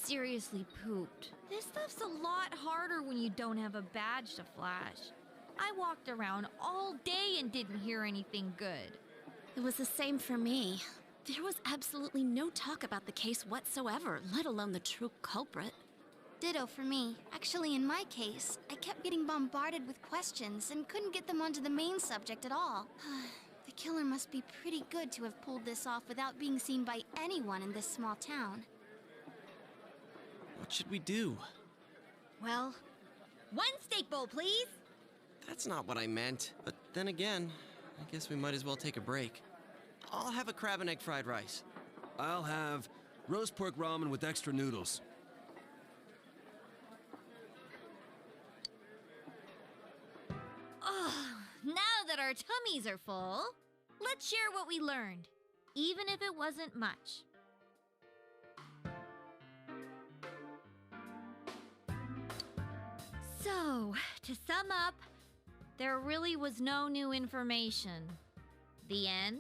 seriously pooped. This stuff's a lot harder when you don't have a badge to flash. I walked around all day and didn't hear anything good. It was the same for me. There was absolutely no talk about the case whatsoever, let alone the true culprit. Ditto for me. Actually, in my case, I kept getting bombarded with questions and couldn't get them onto the main subject at all. The killer must be pretty good to have pulled this off without being seen by anyone in this small town. What should we do? Well, 1 steak bowl, please. That's not what I meant. But then again, I guess we might as well take a break. I'll have a crab and egg fried rice. I'll have roast pork ramen with extra noodles. Now that our tummies are full, let's share what we learned, even if it wasn't much. So, to sum up, there really was no new information. The end?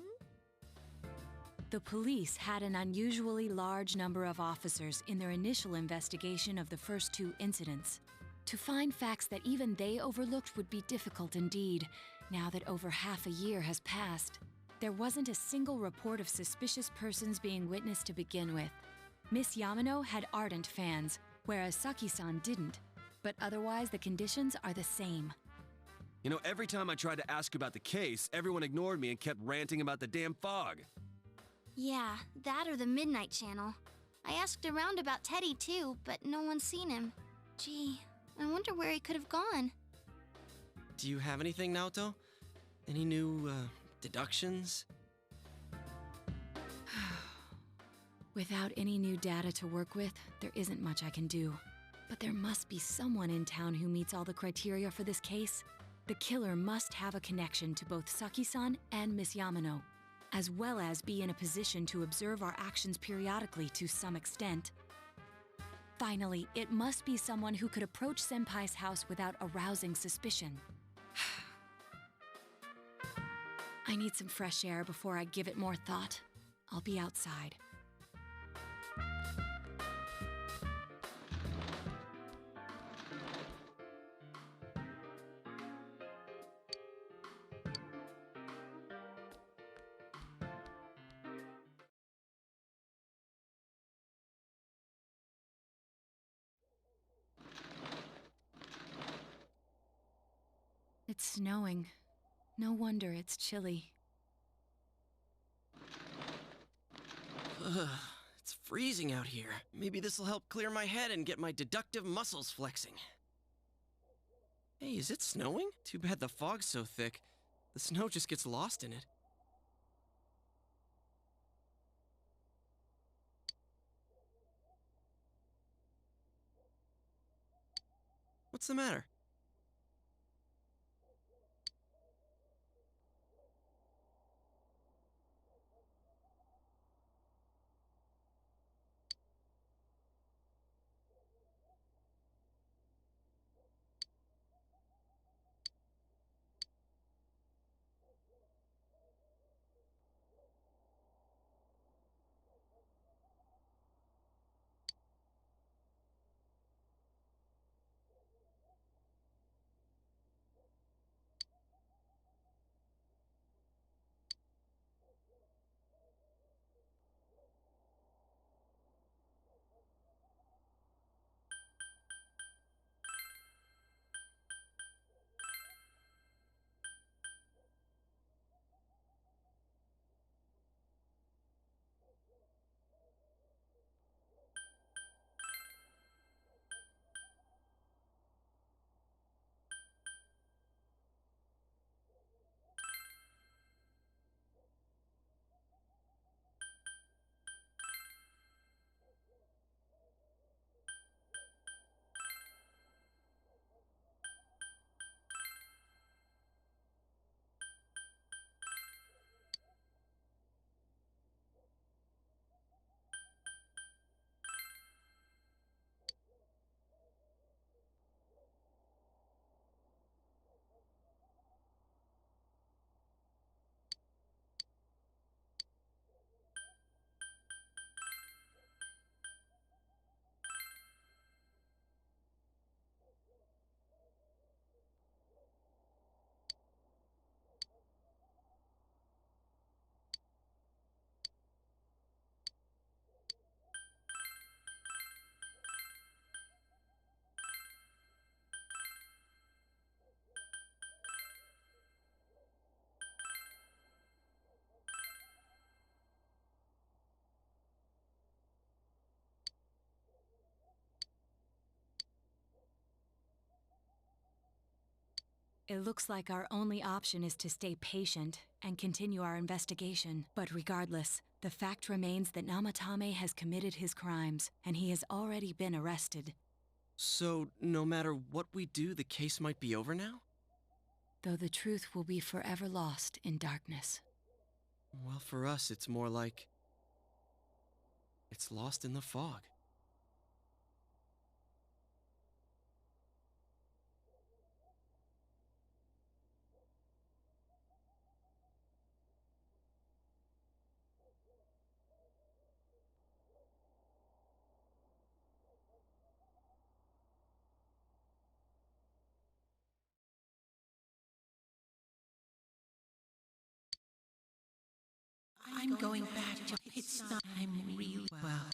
The police had an unusually large number of officers in their initial investigation of the first 2 incidents. To find facts that even they overlooked would be difficult indeed, now that over half a year has passed. There wasn't a single report of suspicious persons being witnessed to begin with. Miss Yamano had ardent fans, whereas Saki-san didn't. But otherwise, the conditions are the same. You know, every time I tried to ask about the case, everyone ignored me and kept ranting about the damn fog. Yeah, that or the Midnight Channel. I asked around about Teddy too, but no one's seen him. Gee, I wonder where he could have gone. Do you have anything, Naoto? Any new, deductions? Without any new data to work with, there isn't much I can do. But there must be someone in town who meets all the criteria for this case. The killer must have a connection to both Saki-san and Miss Yamano, as well as be in a position to observe our actions periodically to some extent. Finally, it must be someone who could approach Senpai's house without arousing suspicion. I need some fresh air before I give it more thought. I'll be outside. It's snowing. No wonder it's chilly. It's freezing out here. Maybe this'll help clear my head and get my deductive muscles flexing. Hey, is it snowing? Too bad the fog's so thick. The snow just gets lost in it. What's the matter? It looks like our only option is to stay patient and continue our investigation. But regardless, the fact remains that Namatame has committed his crimes, and he has already been arrested. So, no matter what we do, the case might be over now? Though the truth will be forever lost in darkness. Well, for us, it's more like... it's lost in the fog. I'm going back to pit stop. I'm really well.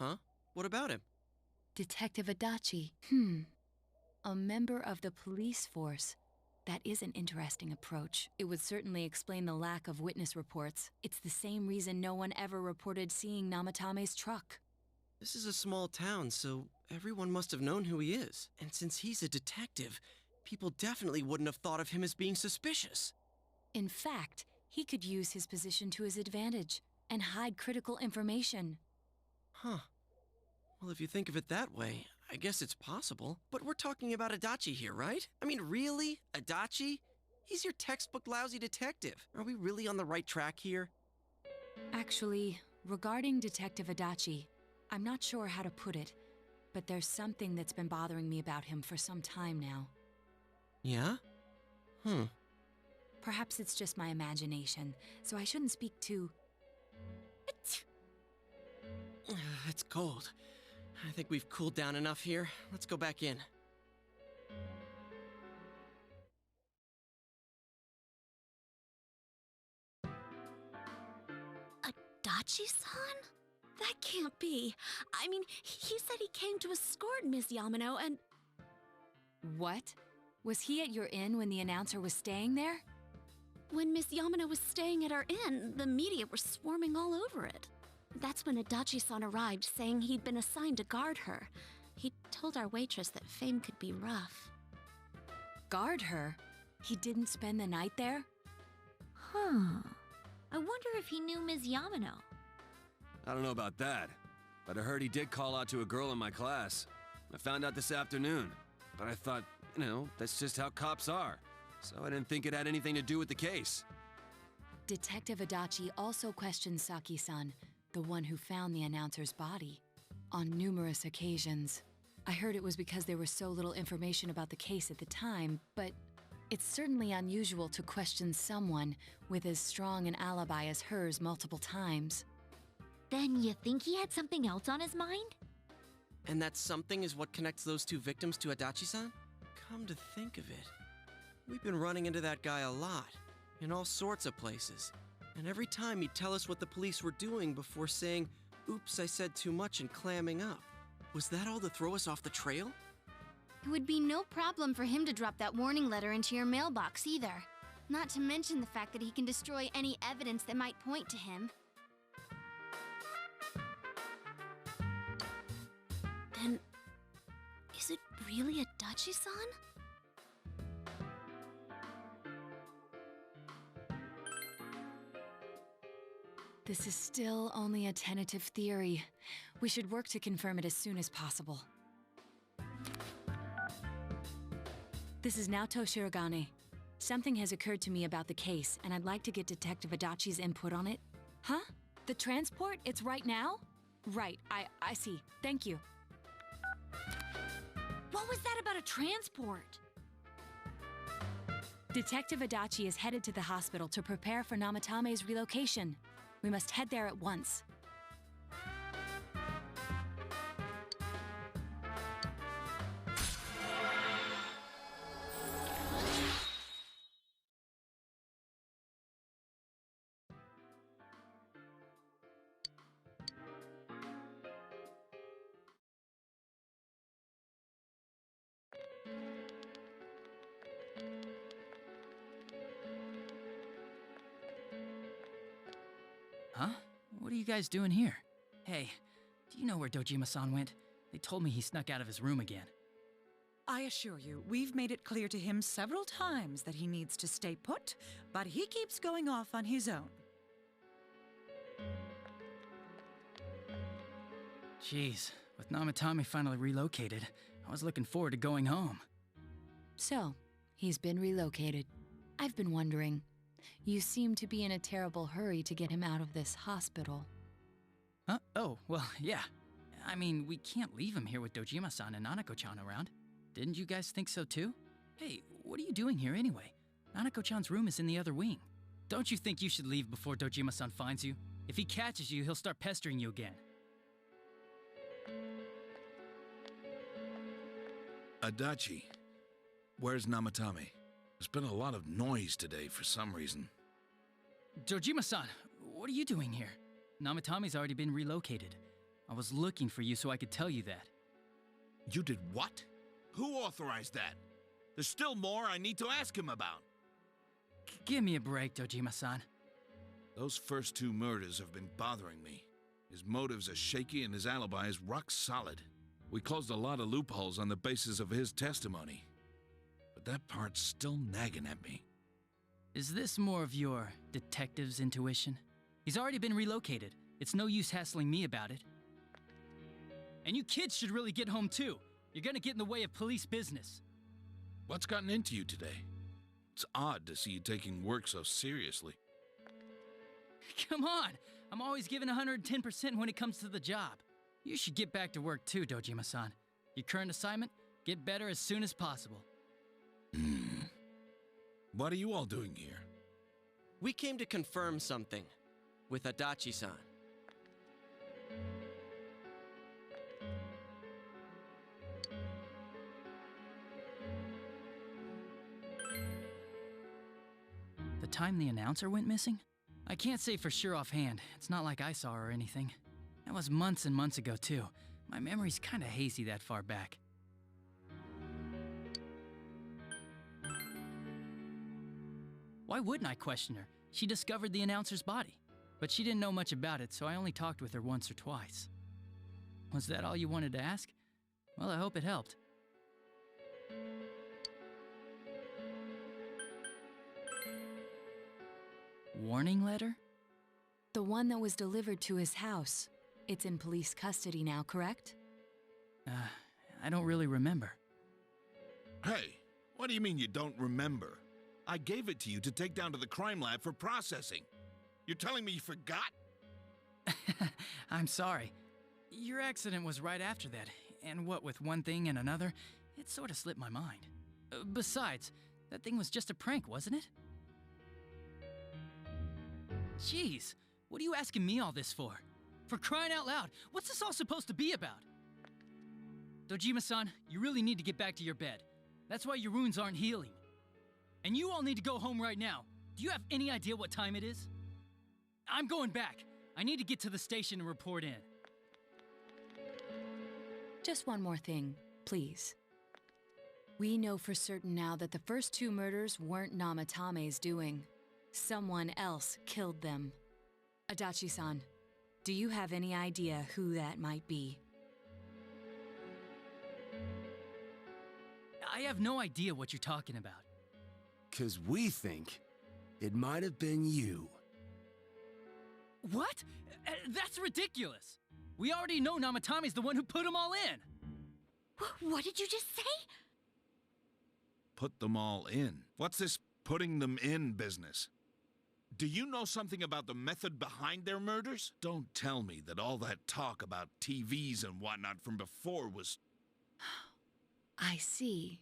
Huh? What about him? Detective Adachi. A member of the police force. That is an interesting approach. It would certainly explain the lack of witness reports. It's the same reason no one ever reported seeing Namatame's truck. This is a small town, so everyone must have known who he is. And since he's a detective, people definitely wouldn't have thought of him as being suspicious. In fact, he could use his position to his advantage and hide critical information. Huh. Well, if you think of it that way, I guess it's possible. But we're talking about Adachi here, right? I mean, really? Adachi? He's your textbook lousy detective. Are we really on the right track here? Actually, regarding Detective Adachi, I'm not sure how to put it, but there's something that's been bothering me about him for some time now. Yeah? Perhaps it's just my imagination, so I shouldn't speak too... It's cold. I think we've cooled down enough here. Let's go back in. Adachi-san? That can't be. I mean, he said he came to escort Miss Yamano and... What? Was he at your inn when the announcer was staying there? When Miss Yamano was staying at our inn, the media were swarming all over it. That's when Adachi-san arrived, saying he'd been assigned to guard her. He told our waitress that fame could be rough. Guard her? He didn't spend the night there? Huh. I wonder if he knew Ms. Yamano. I don't know about that, but I heard he did call out to a girl in my class. I found out this afternoon, but I thought, that's just how cops are. So I didn't think it had anything to do with the case. Detective Adachi also questioned Saki-san, the one who found the announcer's body, on numerous occasions. I heard it was because there was so little information about the case at the time, but it's certainly unusual to question someone with as strong an alibi as hers multiple times. Then you think he had something else on his mind? And that something is what connects those two victims to Adachi-san? Come to think of it, we've been running into that guy a lot, in all sorts of places. And every time he'd tell us what the police were doing before saying, "Oops, I said too much," and clamming up. Was that all to throw us off the trail? It would be no problem for him to drop that warning letter into your mailbox either. Not to mention the fact that he can destroy any evidence that might point to him. Then, is it really Adachi-san? This is still only a tentative theory. We should work to confirm it as soon as possible. This is Naoto Shirogane. Something has occurred to me about the case, and I'd like to get Detective Adachi's input on it. Huh? The transport? It's right now? Right, I see. Thank you. What was that about a transport? Detective Adachi is headed to the hospital to prepare for Namatame's relocation. We must head there at once. Huh? What are you guys doing here? Hey, do you know where Dojima-san went? They told me he snuck out of his room again. I assure you, we've made it clear to him several times that he needs to stay put, but he keeps going off on his own. Jeez, with Namatame finally relocated, I was looking forward to going home. So, he's been relocated. I've been wondering. You seem to be in a terrible hurry to get him out of this hospital. Huh? Oh, well, yeah. I mean, we can't leave him here with Dojima-san and Nanako-chan around. Didn't you guys think so too? Hey, what are you doing here anyway? Nanako-chan's room is in the other wing. Don't you think you should leave before Dojima-san finds you? If he catches you, he'll start pestering you again. Adachi, where's Namatame? There's been a lot of noise today for some reason. Dojima-san, what are you doing here? Namatame's already been relocated. I was looking for you so I could tell you that. You did what? Who authorized that? There's still more I need to ask him about. Give me a break, Dojima-san. Those first 2 murders have been bothering me. His motives are shaky and his alibi is rock solid. We closed a lot of loopholes on the basis of his testimony. But that part's still nagging at me. Is this more of your detective's intuition? He's already been relocated. It's no use hassling me about it. And you kids should really get home too. You're gonna get in the way of police business. What's gotten into you today? It's odd to see you taking work so seriously. Come on! I'm always giving 110% when it comes to the job. You should get back to work too, Dojima-san. Your current assignment? Get better as soon as possible. What are you all doing here? We came to confirm something with Adachi-san. The time the announcer went missing? I can't say for sure offhand. It's not like I saw her or anything. That was months and months ago, too. My memory's kinda hazy that far back. Why wouldn't I question her? She discovered the announcer's body. But she didn't know much about it, so I only talked with her once or twice. Was that all you wanted to ask? Well, I hope it helped. Warning letter? The one that was delivered to his house. It's in police custody now, correct? I don't really remember. Hey, what do you mean you don't remember? I gave it to you to take down to the crime lab for processing. You're telling me you forgot? I'm sorry. Your accident was right after that, and what with one thing and another, it sort of slipped my mind. Besides, that thing was just a prank, wasn't it? Jeez, what are you asking me all this for? For crying out loud, what's this all supposed to be about? Dojima-san, you really need to get back to your bed. That's why your wounds aren't healing. And you all need to go home right now. Do you have any idea what time it is? I'm going back. I need to get to the station and report in. Just one more thing, please. We know for certain now that the first 2 murders weren't Namatame's doing. Someone else killed them. Adachi-san, do you have any idea who that might be? I have no idea what you're talking about. 'Cause we think it might have been you. What? That's ridiculous! We already know Namatame's the one who put them all in! What did you just say? Put them all in. What's this putting them in business? Do you know something about the method behind their murders? Don't tell me that all that talk about TVs and whatnot from before was... I see.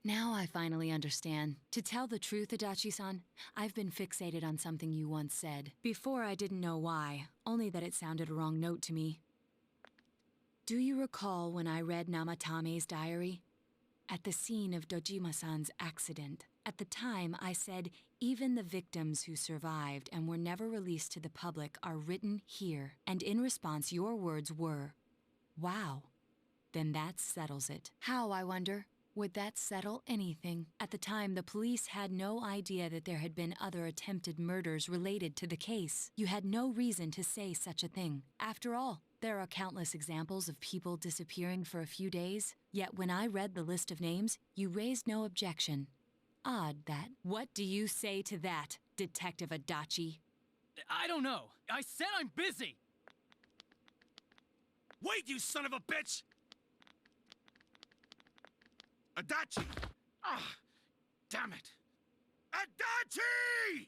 Now I finally understand. To tell the truth, Adachi-san, I've been fixated on something you once said. Before I didn't know why, only that it sounded a wrong note to me. Do you recall when I read Namatame's diary? At the scene of Dojima-san's accident. At the time, I said, even the victims who survived and were never released to the public are written here. And in response, your words were, wow. Then that settles it. How, I wonder? Would that settle anything? At the time, the police had no idea that there had been other attempted murders related to the case. You had no reason to say such a thing. After all, there are countless examples of people disappearing for a few days. Yet when I read the list of names, you raised no objection. Odd that. What do you say to that, Detective Adachi? I don't know. I said I'm busy! Wait, you son of a bitch! Adachi! Ah, damn it! Adachi!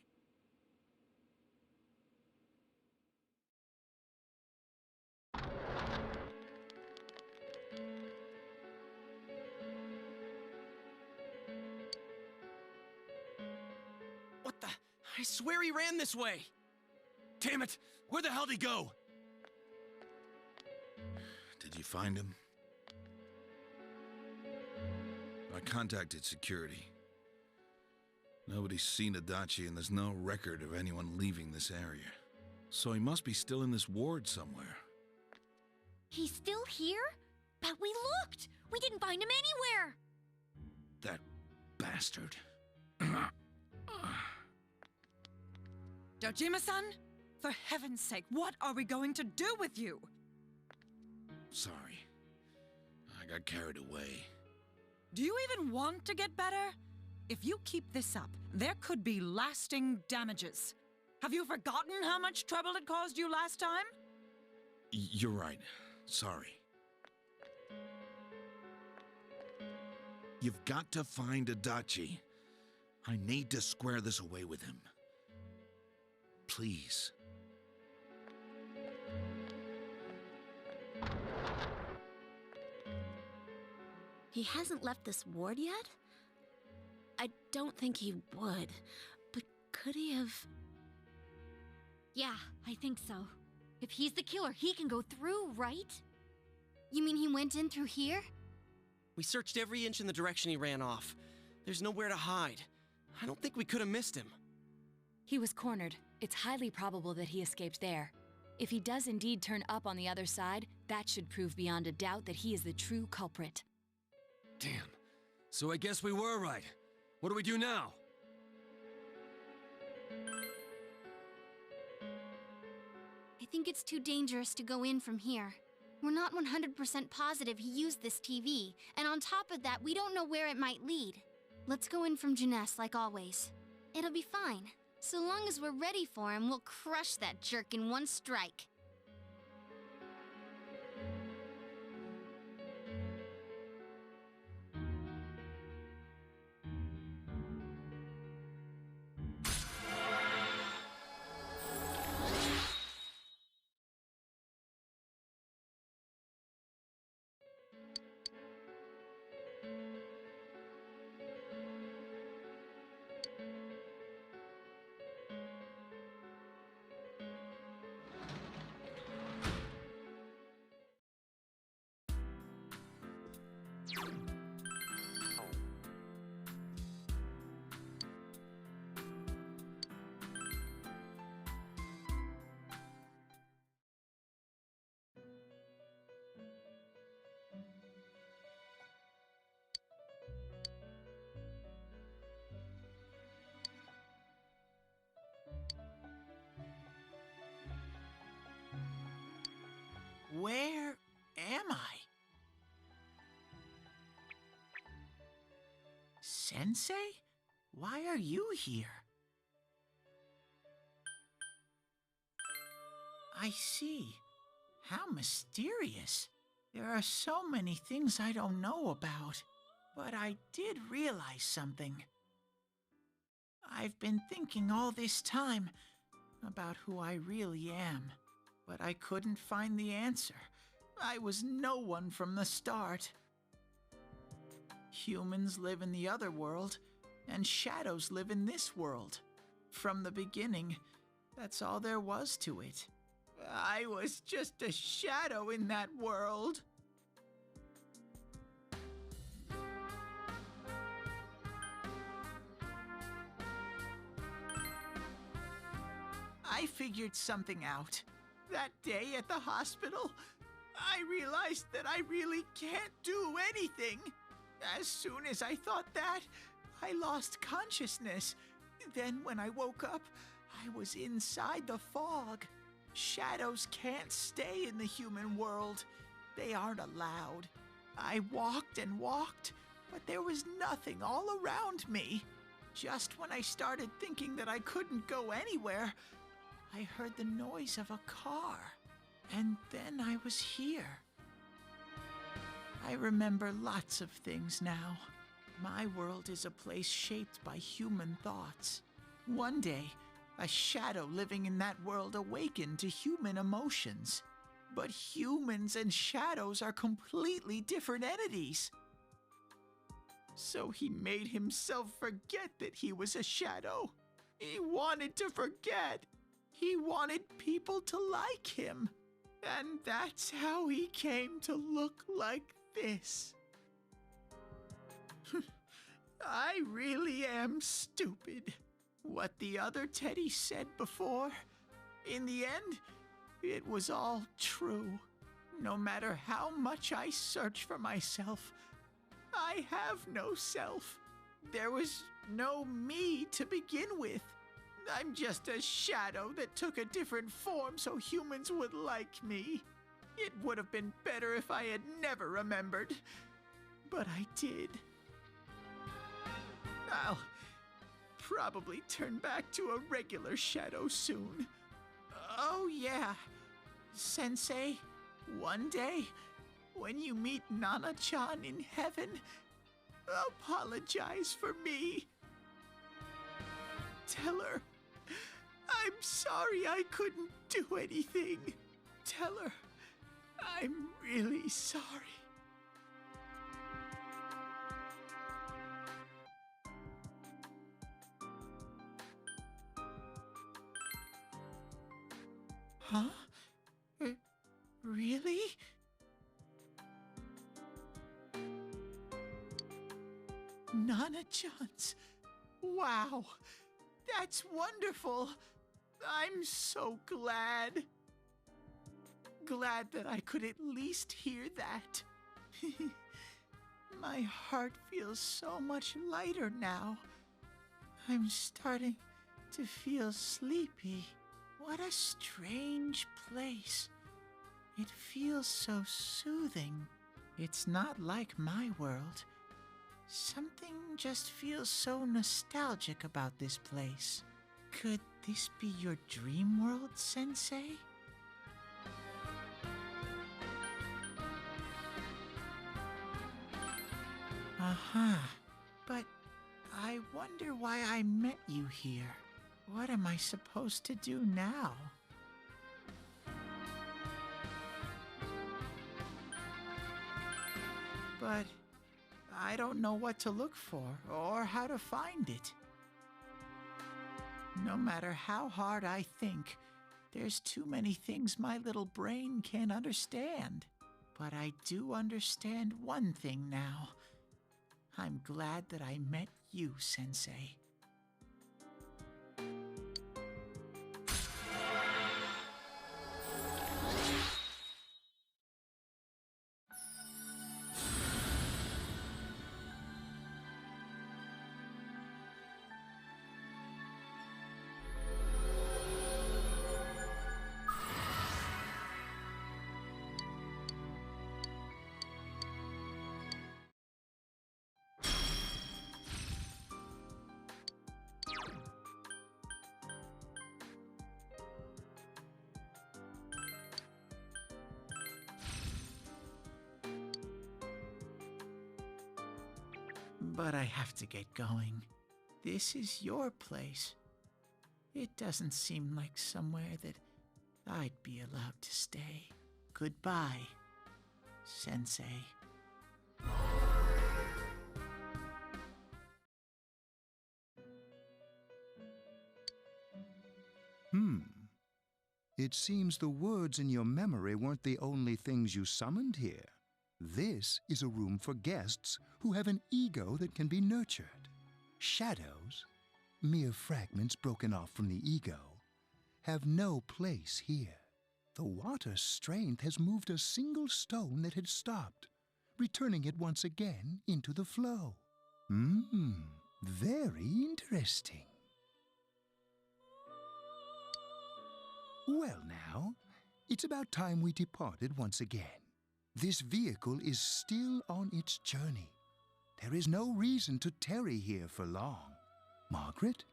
What the? I swear he ran this way. Damn it! Where the hell did he go? Did you find him? I contacted security. Nobody's seen Adachi and there's no record of anyone leaving this area. So he must be still in this ward somewhere. He's still here? But we looked! We didn't find him anywhere! That bastard. Dojima-san, for heaven's sake, what are we going to do with you? Sorry. I got carried away. Do you even want to get better? If you keep this up, there could be lasting damages. Have you forgotten how much trouble it caused you last time? You're right. Sorry. You've got to find Adachi. I need to square this away with him. Please. He hasn't left this ward yet? I don't think he would, but could he have... Yeah, I think so. If he's the killer, he can go through, right? You mean he went in through here? We searched every inch in the direction he ran off. There's nowhere to hide. I don't think we could have missed him. He was cornered. It's highly probable that he escaped there. If he does indeed turn up on the other side, that should prove beyond a doubt that he is the true culprit. Damn. So I guess we were right. What do we do now? I think it's too dangerous to go in from here. We're not 100% positive he used this TV, and on top of that, we don't know where it might lead. Let's go in from Jeunesse like always. It'll be fine. So long as we're ready for him, we'll crush that jerk in one strike. Where am I? Sensei? Why are you here? I see. How mysterious. There are so many things I don't know about. But I did realize something. I've been thinking all this time about who I really am. But I couldn't find the answer. I was no one from the start. Humans live in the other world, and shadows live in this world. From the beginning, that's all there was to it. I was just a shadow in that world. I figured something out. That day at the hospital, I realized that I really can't do anything. As soon as I thought that, I lost consciousness. Then when I woke up, I was inside the fog. Shadows can't stay in the human world. They aren't allowed. I walked and walked, but there was nothing all around me. Just when I started thinking that I couldn't go anywhere, I heard the noise of a car, and then I was here. I remember lots of things now. My world is a place shaped by human thoughts. One day, a shadow living in that world awakened to human emotions. But humans and shadows are completely different entities. So he made himself forget that he was a shadow. He wanted to forget. He wanted people to like him. And that's how he came to look like this. I really am stupid. What the other Teddy said before, in the end, it was all true. No matter how much I search for myself, I have no self. There was no me to begin with. I'm just a shadow that took a different form so humans would like me. It would have been better if I had never remembered, but I did. I'll probably turn back to a regular shadow soon. Oh yeah, Sensei, one day, when you meet Nana-chan in heaven, apologize for me. Tell her, I'm sorry I couldn't do anything. Tell her, I'm really sorry. Huh? Really? Nana-chan's. Wow, that's wonderful. I'm so glad. Glad that I could at least hear that. My heart feels so much lighter now. I'm starting to feel sleepy. What a strange place. It feels so soothing. It's not like my world. Something just feels so nostalgic about this place. Could this be your dream world, Sensei? Uh-huh. But I wonder why I met you here. What am I supposed to do now? But I don't know what to look for or how to find it. No matter how hard I think, there's too many things my little brain can't understand. But I do understand one thing now. I'm glad that I met you, Sensei. But I have to get going. This is your place. It doesn't seem like somewhere that I'd be allowed to stay. Goodbye, Sensei. It seems the words in your memory weren't the only things you summoned here. This is a room for guests who have an ego that can be nurtured. Shadows, mere fragments broken off from the ego, have no place here. The water's strength has moved a single stone that had stopped, returning it once again into the flow. Very interesting. Well now, it's about time we departed once again. This vehicle is still on its journey. There is no reason to tarry here for long. Margaret?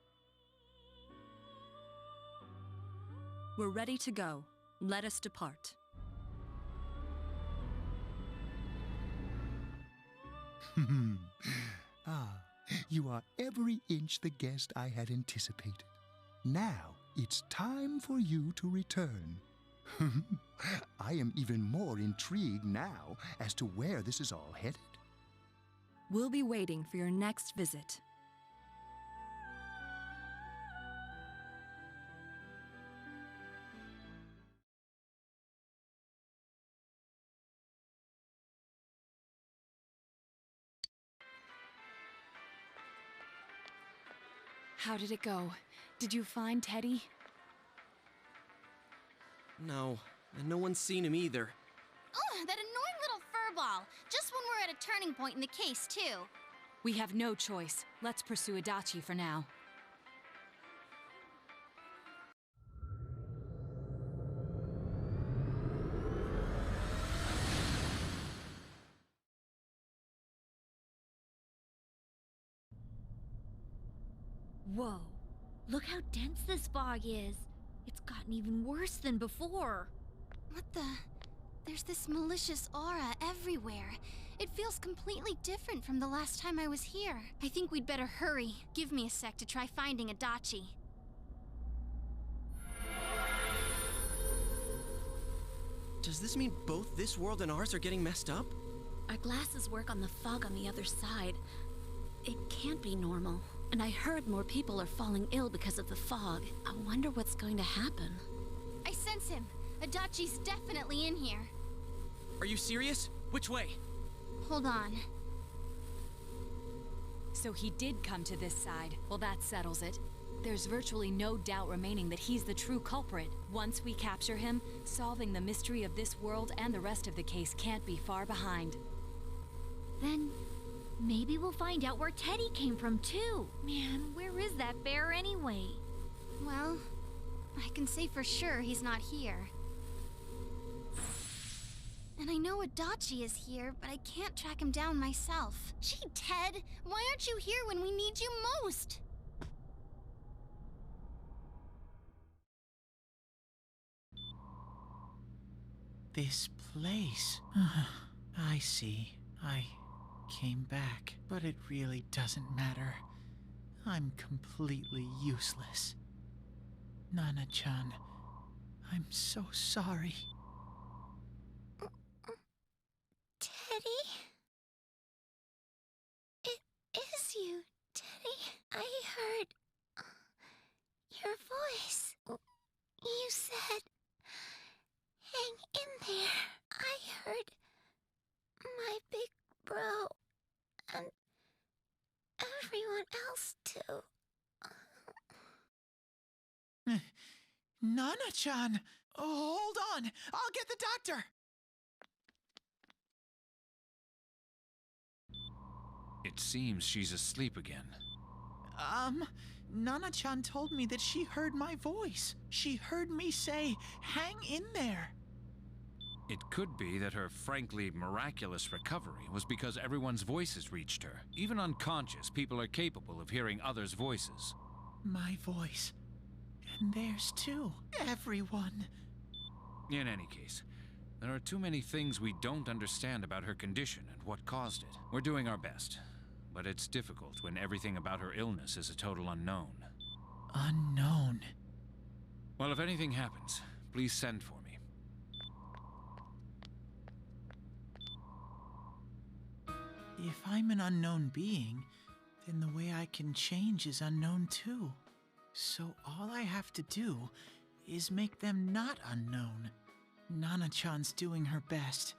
We're ready to go. Let us depart. You are every inch the guest I had anticipated. Now, it's time for you to return. I am even more intrigued now as to where this is all headed. We'll be waiting for your next visit. How did it go? Did you find Teddy? No, and no one's seen him either. Oh turning point in the case, too. We have no choice. Let's pursue Adachi for now. Whoa. Look how dense this fog is. It's gotten even worse than before. What the? There's this malicious aura everywhere. It feels completely different from the last time I was here. I think we'd better hurry. Give me a sec to try finding Adachi. Does this mean both this world and ours are getting messed up? Our glasses work on the fog on the other side. It can't be normal. And I heard more people are falling ill because of the fog. I wonder what's going to happen. I sense him. Adachi's definitely in here. Are you serious? Which way? Hold on. So he did come to this side. Well, that settles it. There's virtually no doubt remaining that he's the true culprit. Once we capture him, solving the mystery of this world and the rest of the case can't be far behind. Then maybe we'll find out where Teddy came from too. Man, where is that bear anyway? Well, I can say for sure he's not here. And I know Adachi is here, but I can't track him down myself. Gee, Ted, why aren't you here when we need you most? This place. I see. I came back, but it really doesn't matter. I'm completely useless. Nana-chan, I'm so sorry. Teddy? It is you, Teddy. I heard your voice. You said, hang in there. I heard my big bro and everyone else too. Nana-chan! Oh, hold on! I'll get the doctor! It seems she's asleep again. Nana-chan told me that she heard my voice. She heard me say, hang in there. It could be that her frankly miraculous recovery was because everyone's voices reached her. Even unconscious, people are capable of hearing others' voices. My voice. And theirs too. Everyone. In any case, there are too many things we don't understand about her condition and what caused it. We're doing our best, but it's difficult when everything about her illness is a total unknown. Unknown. Well, if anything happens, please send for me. If I'm an unknown being, then the way I can change is unknown too. So all I have to do is make them not unknown. Nana-chan's doing her best.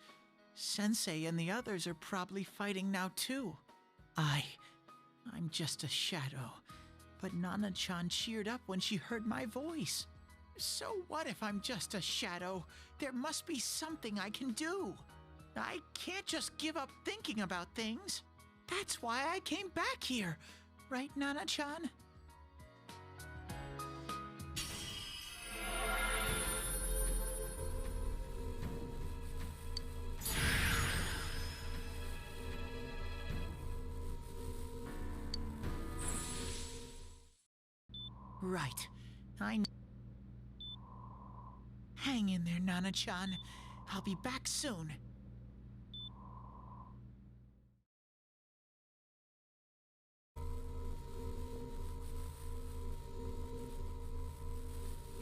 Sensei and the others are probably fighting now too. I'm just a shadow. But Nana-chan cheered up when she heard my voice. So what if I'm just a shadow? There must be something I can do. I can't just give up thinking about things. That's why I came back here. Right, Nana-chan? Right. Hang in there, Nana-chan. I'll be back soon.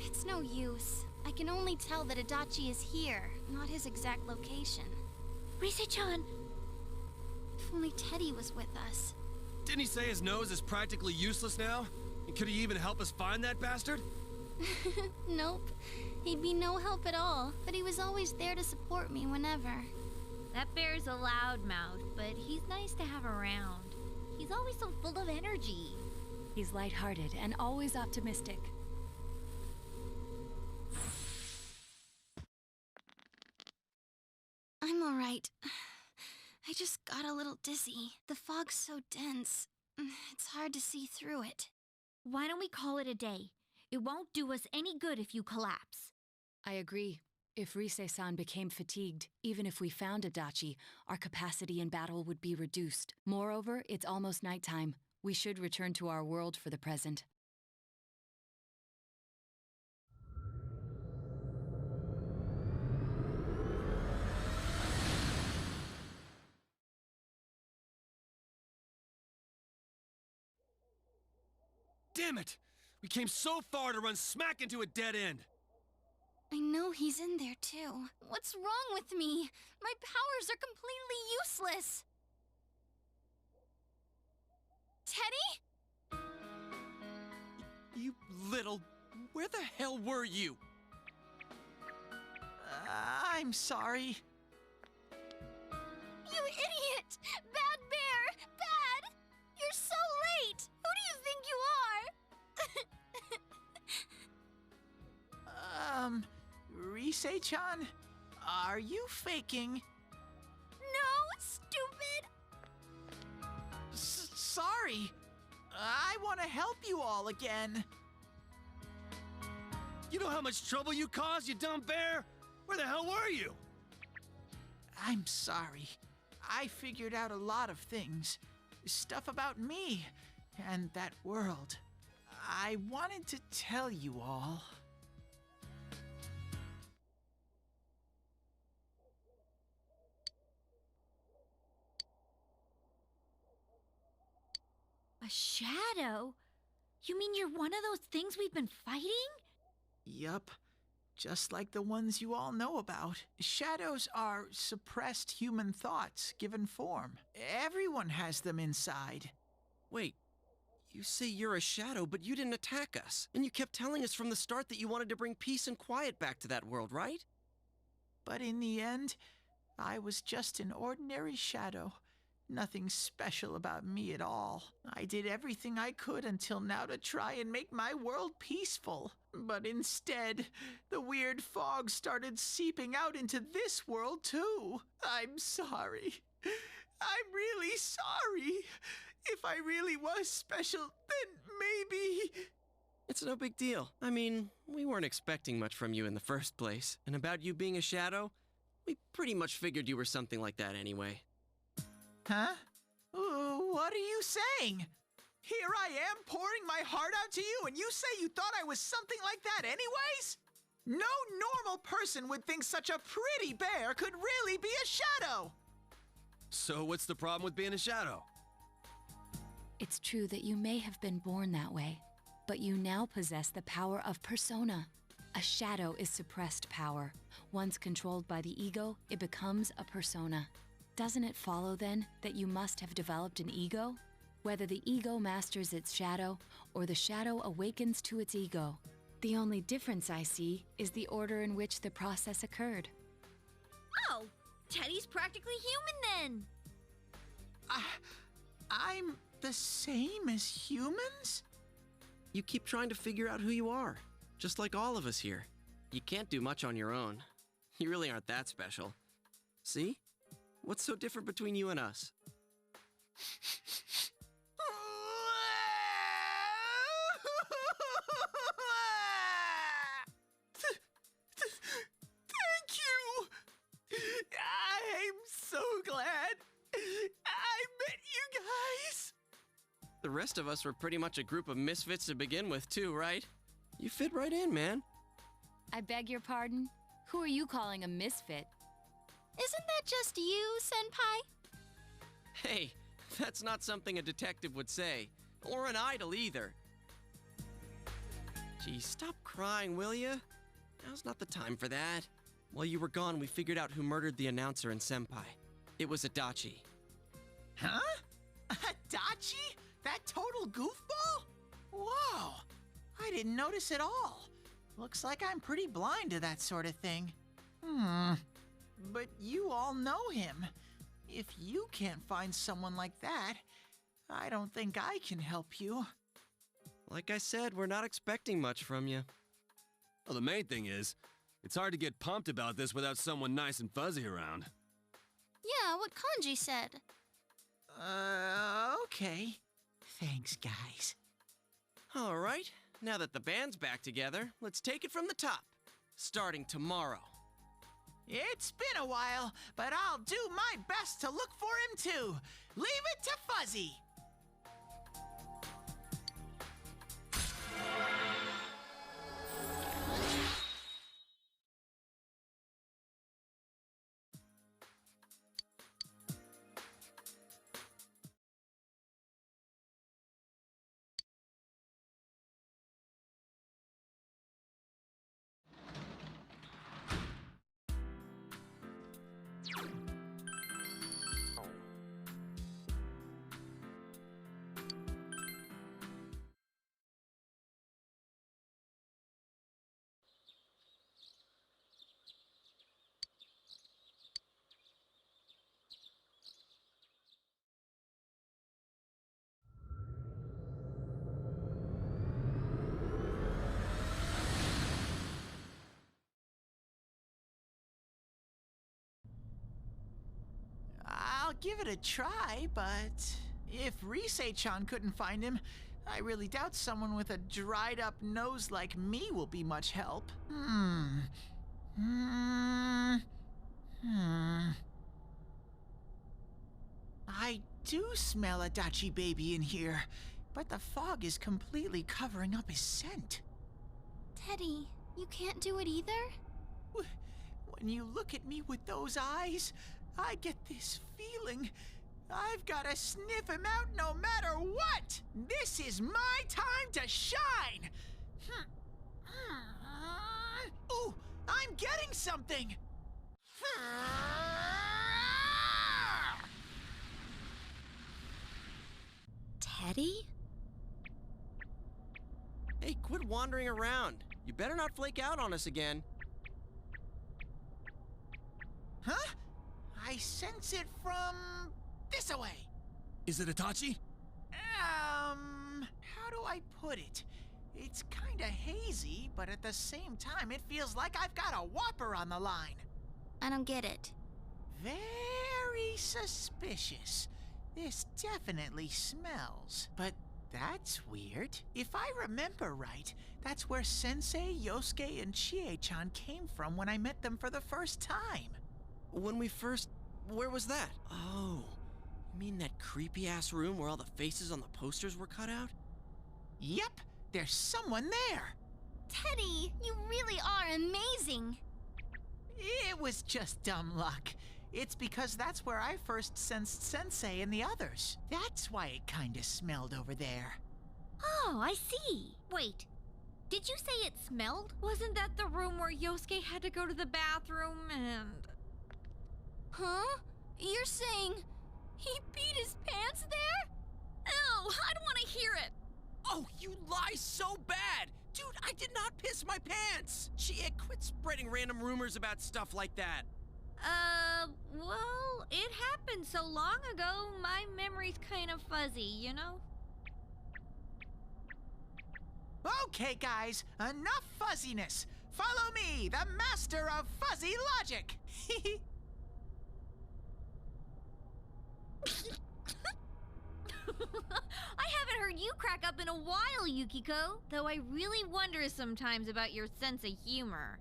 It's no use. I can only tell that Adachi is here, not his exact location. Rise-chan! If only Teddy was with us. Didn't he say his nose is practically useless now? And could he even help us find that bastard? Nope. He'd be no help at all, but he was always there to support me whenever. That bear's a loudmouth, but he's nice to have around. He's always so full of energy. He's lighthearted and always optimistic. I'm alright. I just got a feel dizzy. The fog's so dense. It's hard to see through it. Why don't we call it a day? It won't do us any good if you collapse. I agree. If Rise-san became fatigued, even if we found Adachi, our capacity in battle would be reduced. Moreover, it's almost nighttime. We should return to our world for the present. Damn it! We came so far to run smack into a dead end! I know he's in there too. What's wrong with me? My powers are completely useless. Teddy? You little... Where the hell were you? I'm sorry. You idiot! Bad bear! Bad! You're so late! Who do you think you are? Rise-chan, are you faking? No, stupid! Sorry. I want to help you all again. You know how much trouble you caused, you dumb bear? Where the hell were you? I'm sorry. I figured out a lot of things. Stuff about me and that world. I wanted to tell you all. A shadow? You mean you're one of those things we've been fighting? Yup. Just like the ones you all know about. Shadows are suppressed human thoughts given form. Everyone has them inside. Wait, you say you're a shadow, but you didn't attack us. And you kept telling us from the start that you wanted to bring peace and quiet back to that world, right? But in the end, I was just an ordinary shadow. Nothing special about me at all. I did everything I could until now to try and make my world peaceful. But instead, the weird fog started seeping out into this world too. I'm sorry. I'm really sorry. If I really was special, then maybe... It's no big deal. I mean, we weren't expecting much from you in the first place. And about you being a shadow, we pretty much figured you were something like that anyway. Huh? What are you saying? Here I am pouring my heart out to you, and you say you thought I was something like that anyways? No normal person would think such a pretty bear could really be a shadow! So what's the problem with being a shadow? It's true that you may have been born that way, but you now possess the power of persona. A shadow is suppressed power. Once controlled by the ego, it becomes a persona. Doesn't it follow, then, that you must have developed an ego? Whether the ego masters its shadow, or the shadow awakens to its ego. The only difference I see is the order in which the process occurred. Oh, Teddy's practically human then. I'm the same as humans? You keep trying to figure out who you are, just like all of us here. You can't do much on your own. You really aren't that special. See? What's so different between you and us? Thank you! I'm so glad I met you guys! The rest of us were pretty much a group of misfits to begin with, too, right? You fit right in, man. I beg your pardon? Who are you calling a misfit? Isn't that just you, Senpai? Hey, that's not something a detective would say. Or an idol, either. Gee, stop crying, will ya? Now's not the time for that. While you were gone, we figured out who murdered the announcer and Senpai. It was Adachi. Huh? Adachi? That total goofball? Whoa! I didn't notice at all. Looks like I'm pretty blind to that sort of thing. But you all know him. If you can't find someone like that, I don't think I can help you. Like I said, we're not expecting much from you. Well, the main thing is, it's hard to get pumped about this without someone nice and fuzzy around. Yeah, what Kanji said. Okay. Thanks, guys. All right, now that the band's back together, let's take it from the top. Starting tomorrow. It's been a while, but I'll do my best to look for him too. Leave it to Fuzzy. I'll give it a try, but if Risei-chan couldn't find him, I really doubt someone with a dried-up nose like me will be much help. I do smell a Dachi baby in here, but the fog is completely covering up his scent. Teddy, you can't do it either? When you look at me with those eyes, I get this feeling. I've got to sniff him out no matter what! This is my time to shine! Ooh, I'm getting something! Teddy? Hey, quit wandering around. You better not flake out on us again. Huh? I sense it from this away. Is it Itachi? How do I put it? It's kinda hazy, but at the same time, it feels like I've got a whopper on the line. I don't get it. Very suspicious. This definitely smells. But that's weird. If I remember right, that's where Sensei, Yosuke, and Chie-chan came from when I met them for the first time. Where was that? Oh, you mean that creepy-ass room where all the faces on the posters were cut out? Yep, there's someone there. Teddy, you really are amazing. It was just dumb luck. It's because that's where I first sensed Sensei and the others. That's why it kinda smelled over there. Oh, I see. Wait, did you say it smelled? Wasn't that the room where Yosuke had to go to the bathroom and... Huh? You're saying he peed his pants there? Ew, I don't want to hear it. Oh, you lie so bad! Dude, I did not piss my pants! Chie, quit spreading random rumors about stuff like that. Well, it happened so long ago, my memory's kind of fuzzy, you know? Okay, guys, enough fuzziness. Follow me, the master of fuzzy logic. I haven't heard you crack up in a while, Yukiko, though I really wonder sometimes about your sense of humor.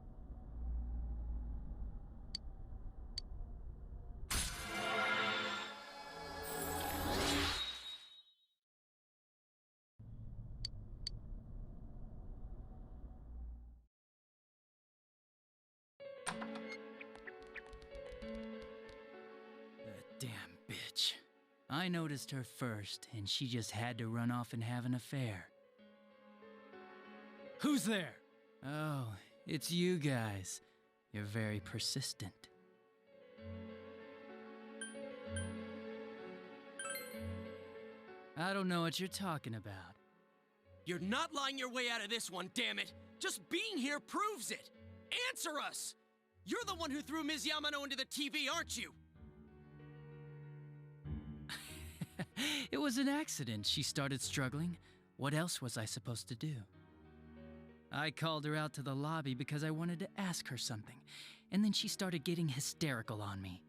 That damn bitch. I noticed her first, and she just had to run off and have an affair. Who's there? Oh, it's you guys. You're very persistent. I don't know what you're talking about. You're not lying your way out of this one, damn it! Just being here proves it! Answer us! You're the one who threw Ms. Yamano into the TV, aren't you? It was an accident. She started struggling. What else was I supposed to do? I called her out to the lobby because I wanted to ask her something, and then she started getting hysterical on me.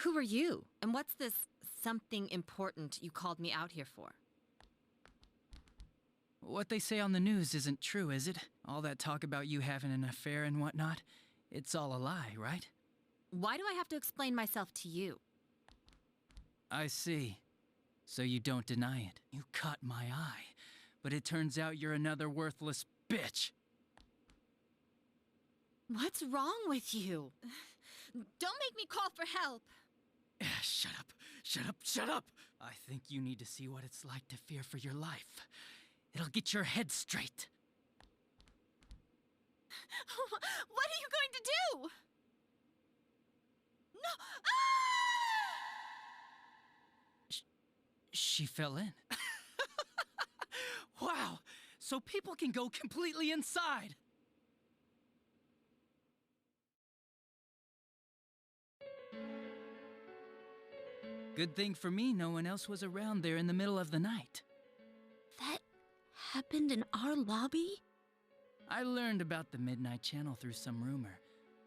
Who are you? And what's this something important you called me out here for? What they say on the news isn't true, is it? All that talk about you having an affair and whatnot? It's all a lie, right? Why do I have to explain myself to you? I see. So you don't deny it. You caught my eye. But it turns out you're another worthless bitch. What's wrong with you? Don't make me call for help. Shut up. Shut up. Shut up. I think you need to see what it's like to fear for your life. It'll get your head straight. What are you going to do? No! She fell in. Wow! So people can go completely inside! Good thing for me, no one else was around there in the middle of the night. That happened in our lobby? I learned about the Midnight Channel through some rumor.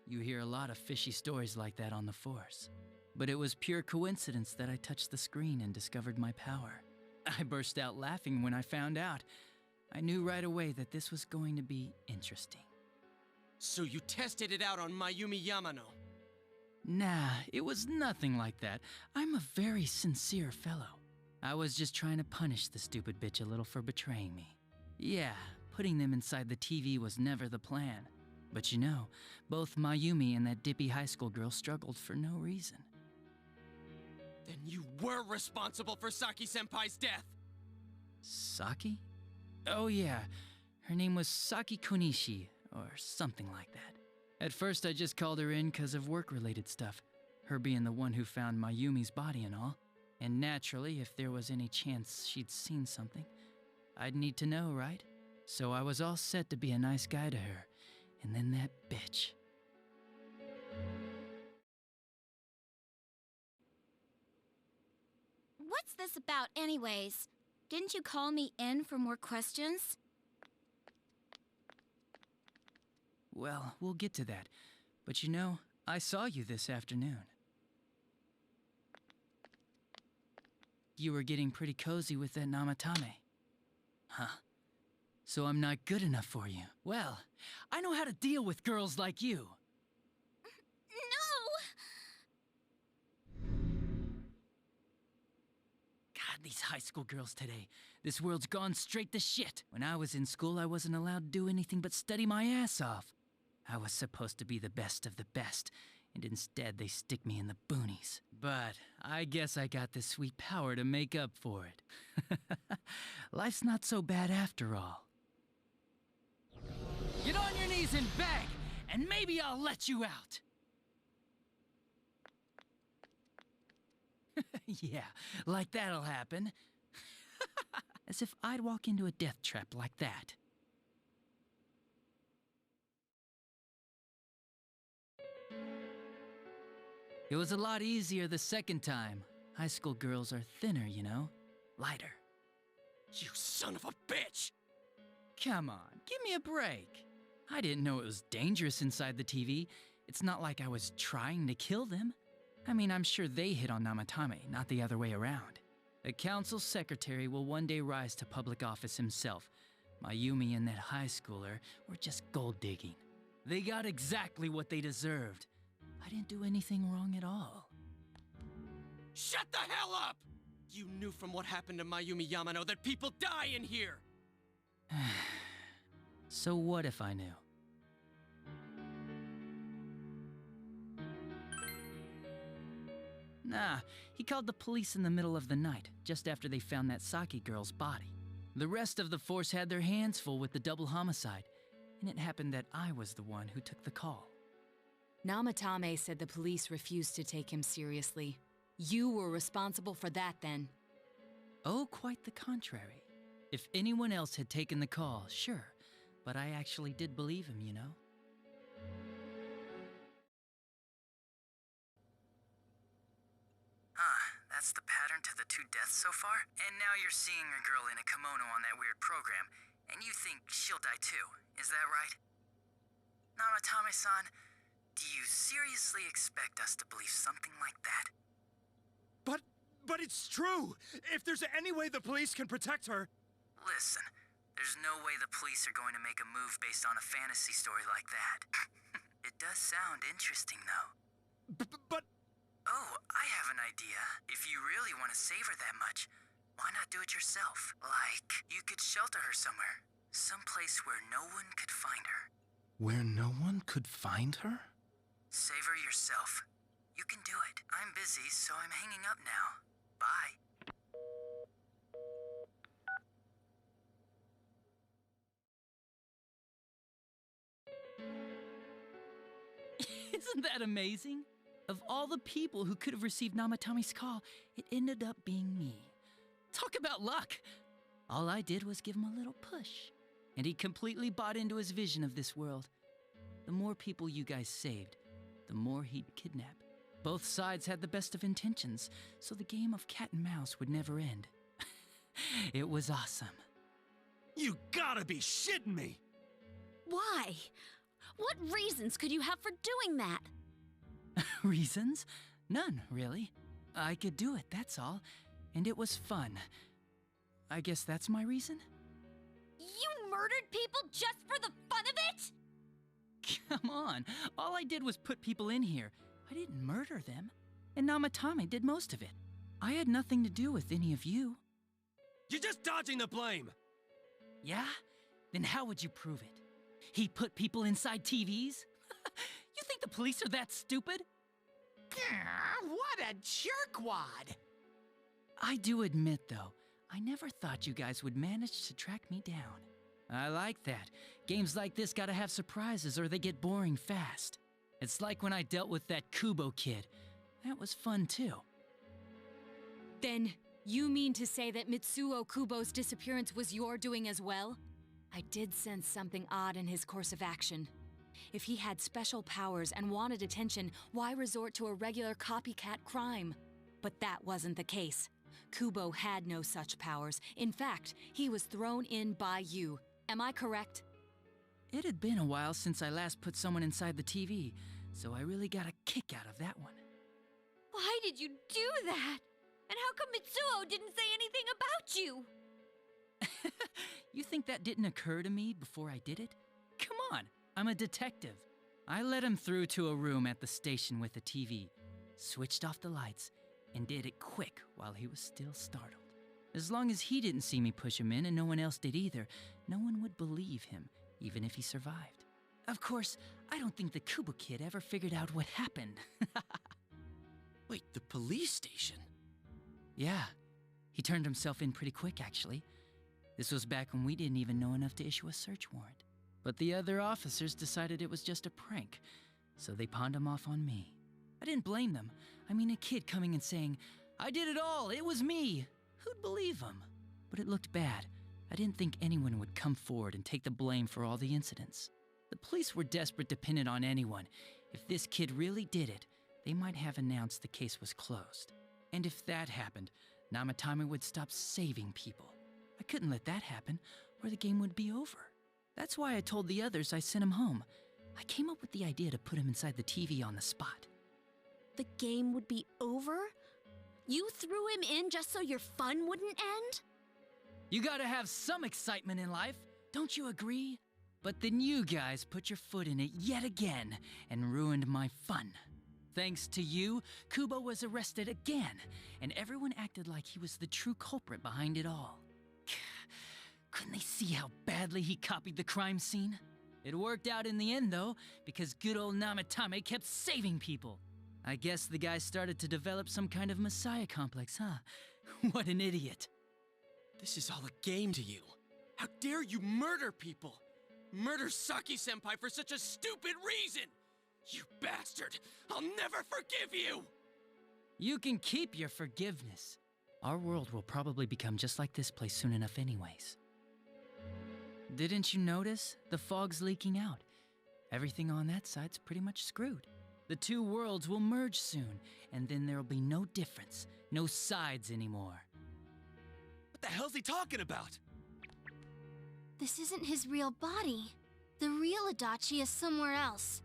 You hear a lot of fishy stories like that on the Force. But it was pure coincidence that I touched the screen and discovered my power. I burst out laughing when I found out. I knew right away that this was going to be interesting. So you tested it out on Mayumi Yamano? Nah, it was nothing like that. I'm a very sincere fellow. I was just trying to punish the stupid bitch a little for betraying me. Yeah, putting them inside the TV was never the plan. But you know, both Mayumi and that dippy high school girl struggled for no reason. Then you were responsible for Saki-senpai's death! Saki? Oh yeah, her name was Saki Konishi, or something like that. At first I just called her in because of work-related stuff, her being the one who found Mayumi's body and all. And naturally, if there was any chance she'd seen something, I'd need to know, right? So I was all set to be a nice guy to her, and then that bitch. What's this about, anyways? Didn't you call me in for more questions? Well, we'll get to that. But you know, I saw you this afternoon. You were getting pretty cozy with that Namatame. Huh? So I'm not good enough for you. Well, I know how to deal with girls like you. No! God, these high school girls today. This world's gone straight to shit. When I was in school, I wasn't allowed to do anything but study my ass off. I was supposed to be the best of the best, and instead they stick me in the boonies. But I guess I got the sweet power to make up for it. Life's not so bad after all. Get on your knees and beg, and maybe I'll let you out. Yeah, like that'll happen. As if I'd walk into a death trap like that. It was a lot easier the second time. High school girls are thinner, you know? Lighter. You son of a bitch! Come on, give me a break. I didn't know it was dangerous inside the TV. It's not like I was trying to kill them. I mean, I'm sure they hit on Namatame, not the other way around. A council secretary will one day rise to public office himself. Mayumi and that high schooler were just gold digging. They got exactly what they deserved. I didn't do anything wrong at all. Shut the hell up! You knew from what happened to Mayumi Yamano that people die in here! So what if I knew? Nah, he called the police in the middle of the night, just after they found that Saki girl's body. The rest of the force had their hands full with the double homicide, and it happened that I was the one who took the call. Namatame said the police refused to take him seriously. You were responsible for that then. Oh, quite the contrary. If anyone else had taken the call, sure, but I actually did believe him, you know? That's the pattern to the 2 deaths so far? And now you're seeing a girl in a kimono on that weird program, and you think she'll die too, is that right? Namatame-san, do you seriously expect us to believe something like that? But it's true! If there's any way the police can protect her... Listen, there's no way the police are going to make a move based on a fantasy story like that. It does sound interesting, though. But... Oh, I have an idea. If you really want to save her that much, why not do it yourself? Like, you could shelter her somewhere. Someplace where no one could find her. Where no one could find her? Save her yourself. You can do it. I'm busy, so I'm hanging up now. Bye. Isn't that amazing? Of all the people who could have received Namatami's call, it ended up being me. Talk about luck! All I did was give him a little push, and he completely bought into his vision of this world. The more people you guys saved, the more he'd kidnap. Both sides had the best of intentions, so the game of cat and mouse would never end. It was awesome. You gotta be shitting me! Why? What reasons could you have for doing that? Reasons? None, really. I could do it, that's all. And it was fun. I guess that's my reason? You murdered people just for the fun of it? Come on, all I did was put people in here. I didn't murder them. And Namatame did most of it. I had nothing to do with any of you. You're just dodging the blame! Yeah? Then how would you prove it? He put people inside TVs? You think the police are that stupid? What a jerkwad! I do admit, though, I never thought you guys would manage to track me down. I like that. Games like this gotta have surprises or they get boring fast. It's like when I dealt with that Kubo kid. That was fun, too. Then, you mean to say that Mitsuo Kubo's disappearance was your doing as well? I did sense something odd in his course of action. If he had special powers and wanted attention, why resort to a regular copycat crime? But that wasn't the case. Kubo had no such powers. In fact, he was thrown in by you. Am I correct? It had been a while since I last put someone inside the TV, so I really got a kick out of that one. Why did you do that? And how come Mitsuo didn't say anything about you? You think that didn't occur to me before I did it? Come on, I'm a detective. I led him through to a room at the station with a TV, switched off the lights, and did it quick while he was still startled. As long as he didn't see me push him in and no one else did either, no one would believe him, even if he survived. Of course, I don't think the Kubo kid ever figured out what happened. Wait, the police station? Yeah, he turned himself in pretty quick, actually. This was back when we didn't even know enough to issue a search warrant. But the other officers decided it was just a prank, so they pawned him off on me. I didn't blame them. I mean, a kid coming and saying, "I did it all, it was me." Who'd believe him? But it looked bad. I didn't think anyone would come forward and take the blame for all the incidents. The police were desperate to pin it on anyone. If this kid really did it, they might have announced the case was closed. And if that happened, Namatame would stop saving people. I couldn't let that happen, or the game would be over. That's why I told the others I sent him home. I came up with the idea to put him inside the TV on the spot. The game would be over? You threw him in just so your fun wouldn't end? You gotta have some excitement in life, don't you agree? But then you guys put your foot in it yet again and ruined my fun. Thanks to you, Kubo was arrested again, and everyone acted like he was the true culprit behind it all. Couldn't they see how badly he copied the crime scene? It worked out in the end, though, because good old Namatame kept saving people. I guess the guy started to develop some kind of messiah complex, huh? What an idiot. This is all a game to you. How dare you murder people? Murder Saki-senpai for such a stupid reason! You bastard! I'll never forgive you! You can keep your forgiveness. Our world will probably become just like this place soon enough anyways. Didn't you notice? The fog's leaking out. Everything on that side's pretty much screwed. The two worlds will merge soon, and then there'll be no difference, no sides anymore. What the hell's he talking about? This isn't his real body. The real Adachi is somewhere else.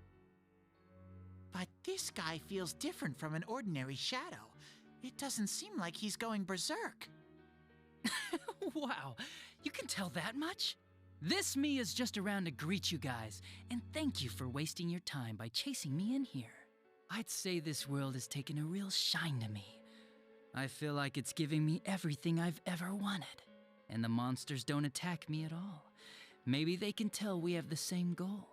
But this guy feels different from an ordinary shadow. It doesn't seem like he's going berserk. Wow, you can tell that much? This me is just around to greet you guys, and thank you for wasting your time by chasing me in here. I'd say this world has taken a real shine to me. I feel like it's giving me everything I've ever wanted, and the monsters don't attack me at all. Maybe they can tell we have the same goal.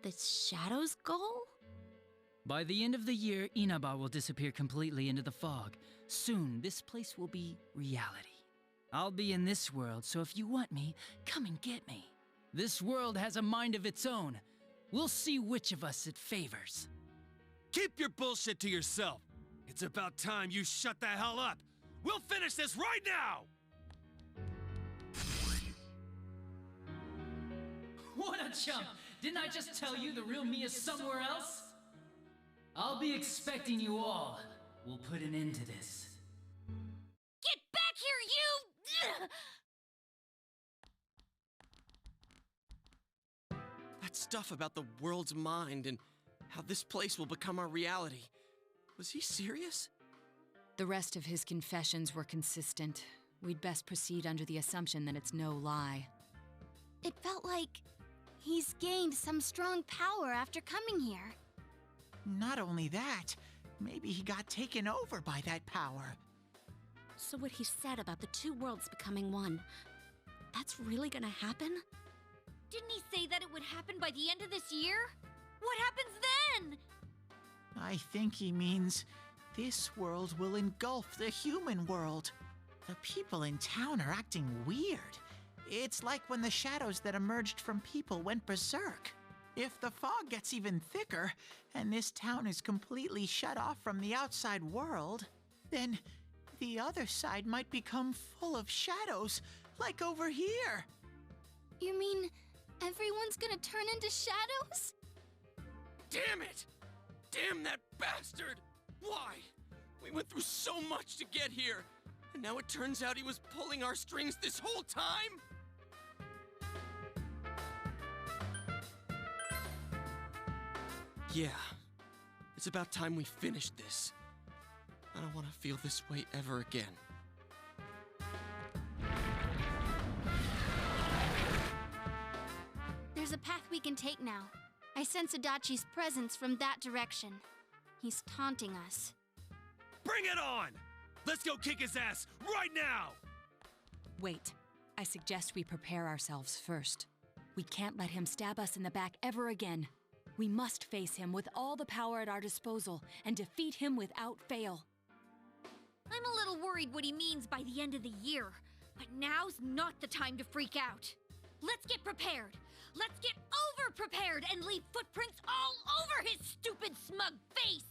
The Shadow's goal? By the end of the year, Inaba will disappear completely into the fog. Soon, this place will be reality. I'll be in this world, so if you want me, come and get me. This world has a mind of its own. We'll see which of us it favors. Keep your bullshit to yourself. It's about time you shut the hell up. We'll finish this right now! What a chump! Didn't I just tell you the real me is somewhere else? I'll be expecting you all. We'll put an end to this. Get back here, you! That stuff about the world's mind and how this place will become our reality. Was he serious? The rest of his confessions were consistent. We'd best proceed under the assumption that it's no lie. It felt like he's gained some strong power after coming here. Not only that, maybe he got taken over by that power. So what he said about the two worlds becoming one, that's really gonna happen? Didn't he say that it would happen by the end of this year? What happens then? I think he means this world will engulf the human world. The people in town are acting weird. It's like when the shadows that emerged from people went berserk. If the fog gets even thicker, and this town is completely shut off from the outside world, then the other side might become full of shadows, like over here. You mean everyone's gonna turn into shadows? Damn it! Damn that bastard! Why? We went through so much to get here, and now it turns out he was pulling our strings this whole time? Yeah, it's about time we finished this. I don't want to feel this way ever again. There's a path we can take now. I sense Adachi's presence from that direction. He's taunting us. Bring it on! Let's go kick his ass right now! Wait. I suggest we prepare ourselves first. We can't let him stab us in the back ever again. We must face him with all the power at our disposal and defeat him without fail. I'm a little worried what he means by the end of the year, but now's not the time to freak out. Let's get prepared. Let's get over-prepared and leave footprints all over his stupid, smug face!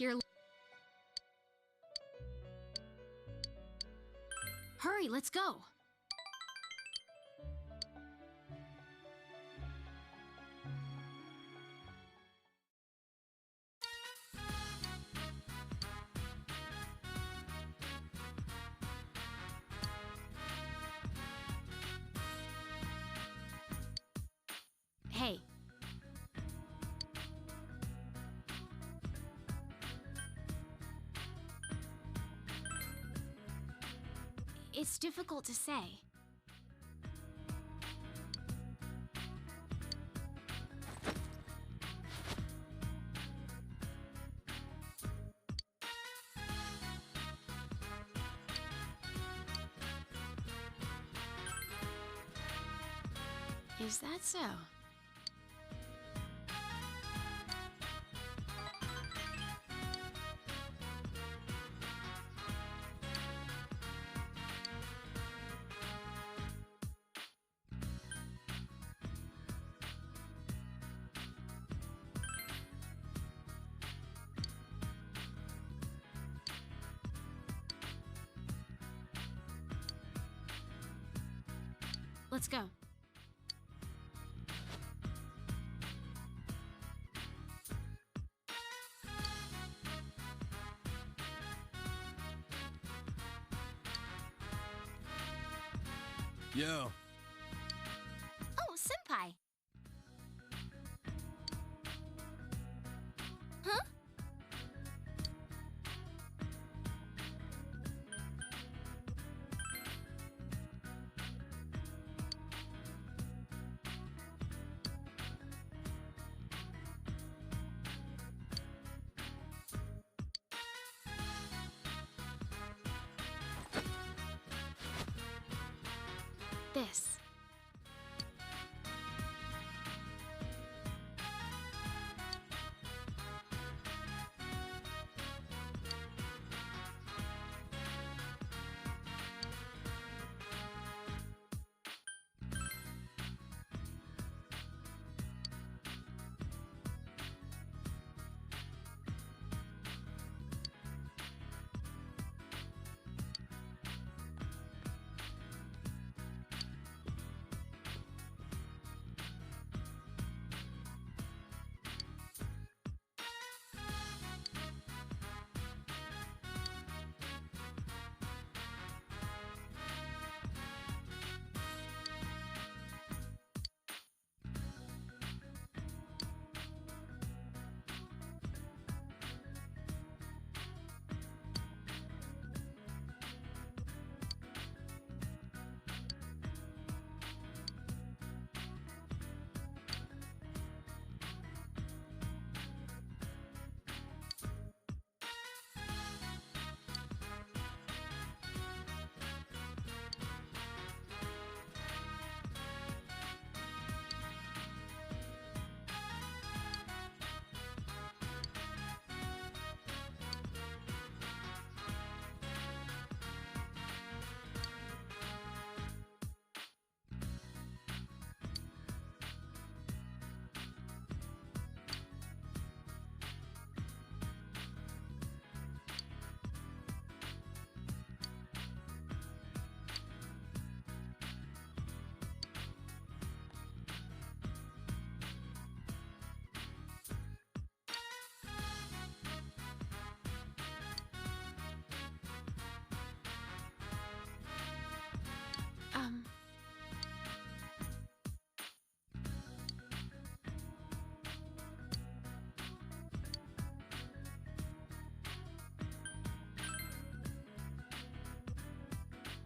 Here. Hurry, let's go. Hey. It's difficult to say. Is that so? Let's go. Yo. Oh, Senpai. Huh? this.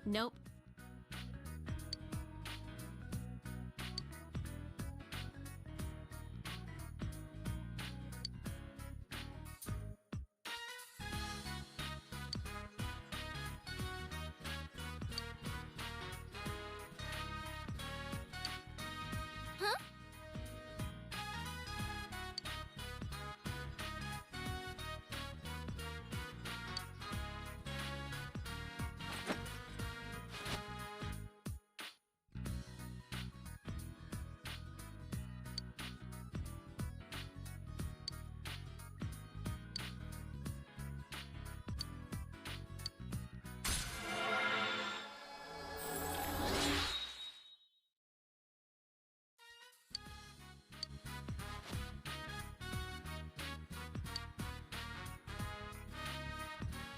Nope. Huh?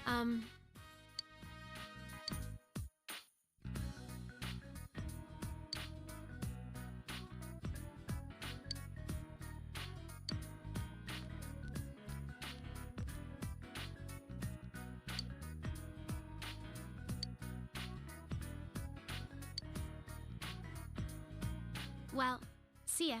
Um... Well, see ya.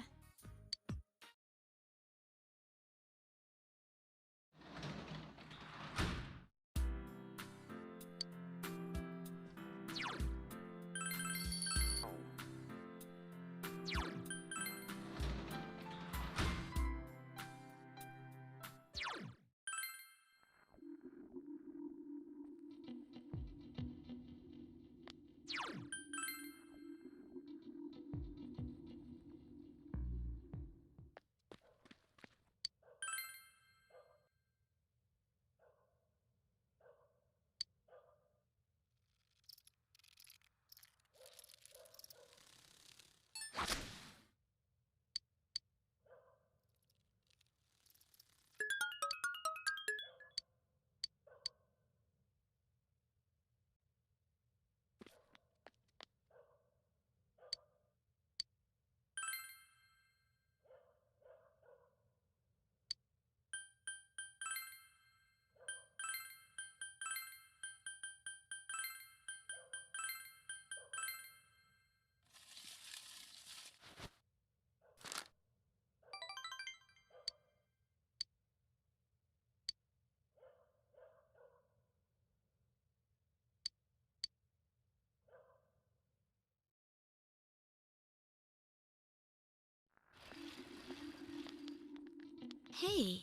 Hey.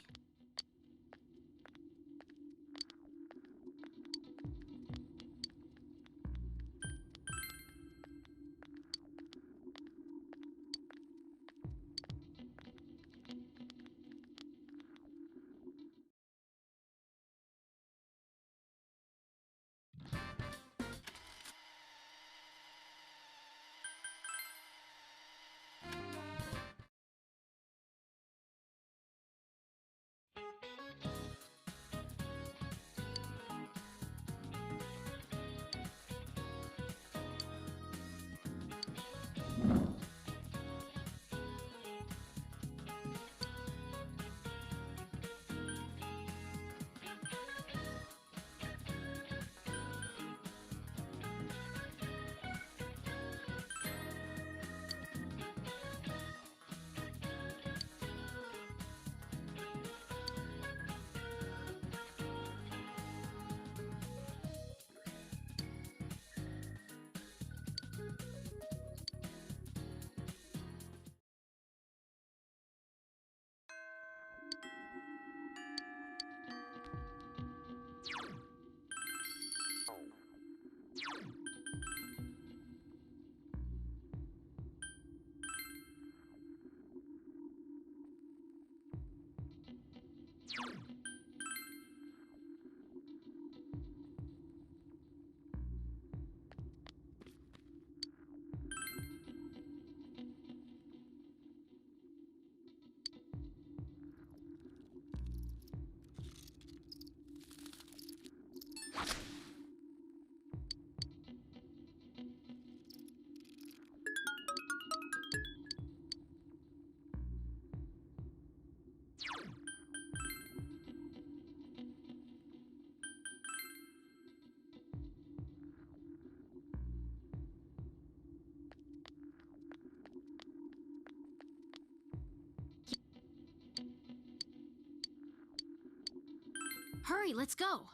Hurry, let's go.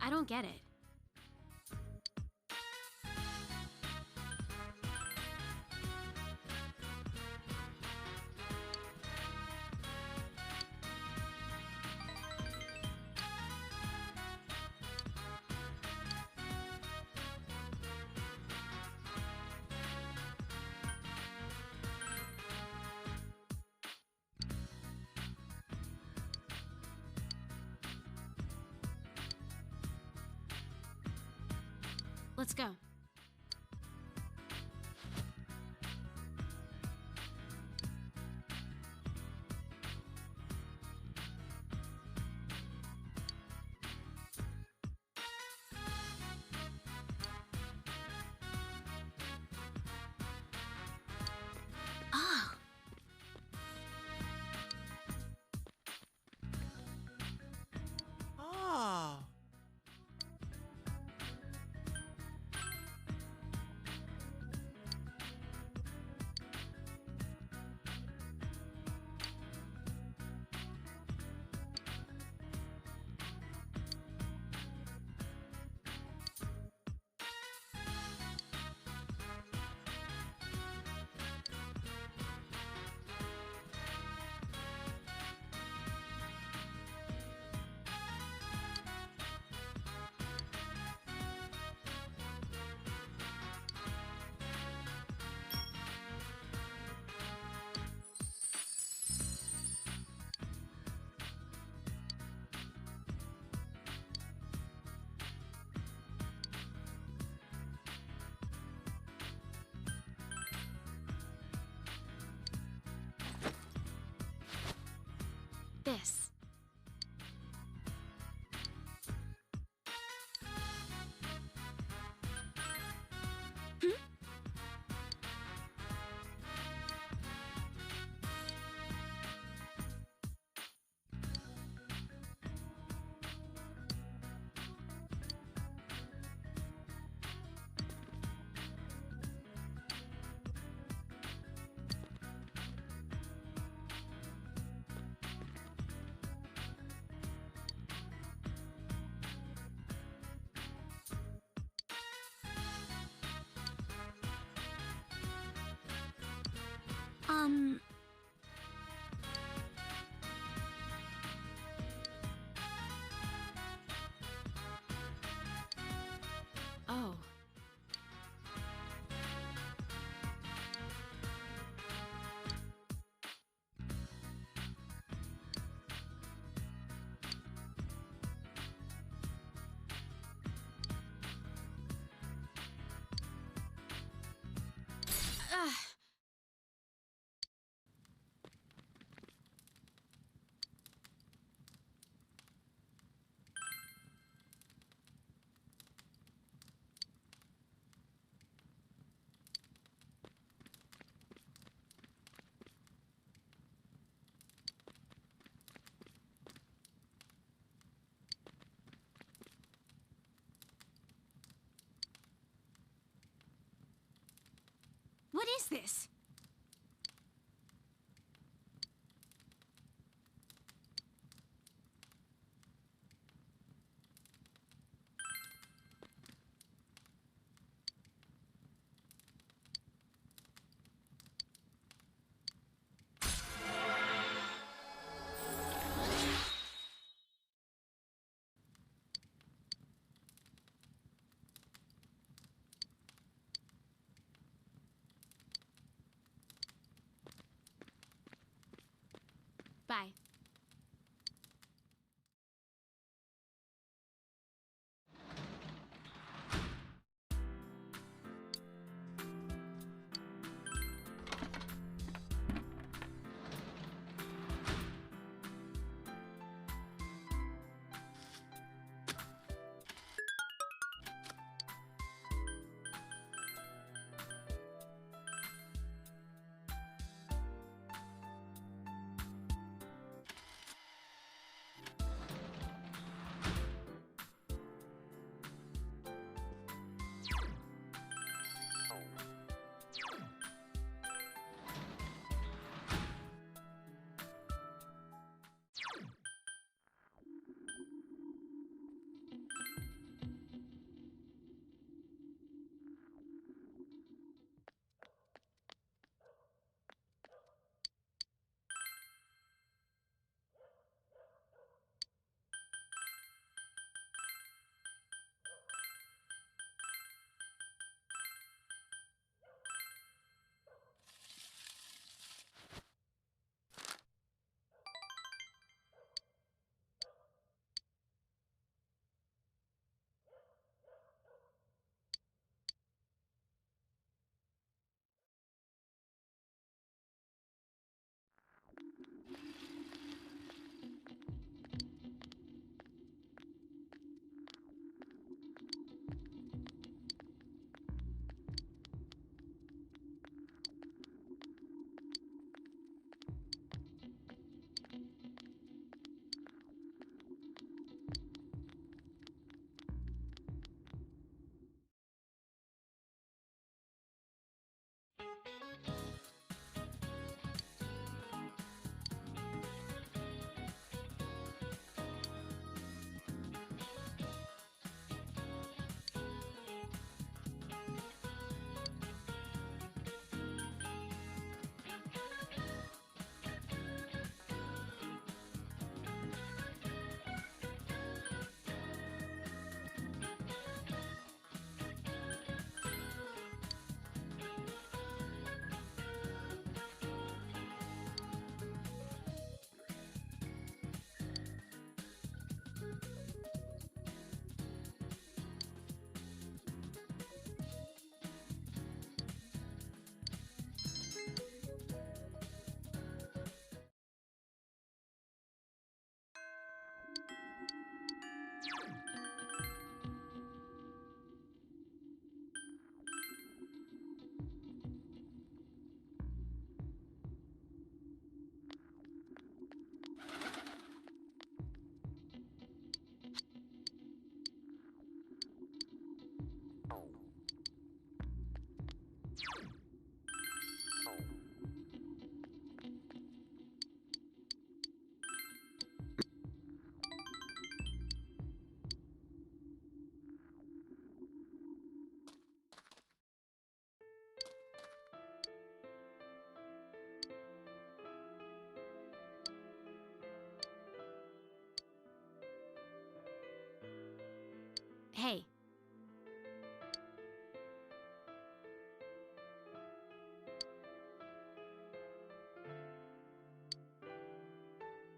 I don't get it. Let's go. Ah. Oh. Oh. What is this? Bye.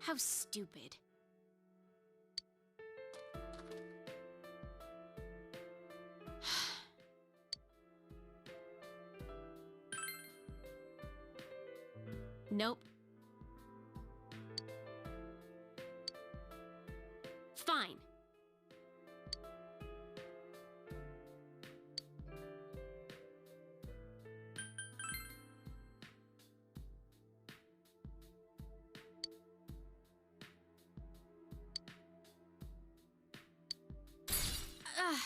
How stupid. Nope. Fine. Ugh.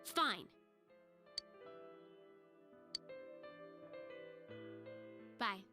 Fine. Bye.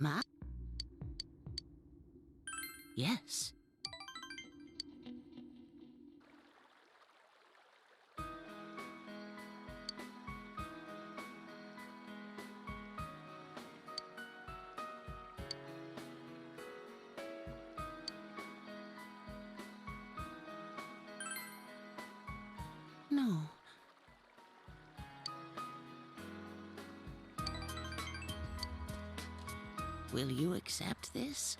Ma? Yes. No. Will you accept this?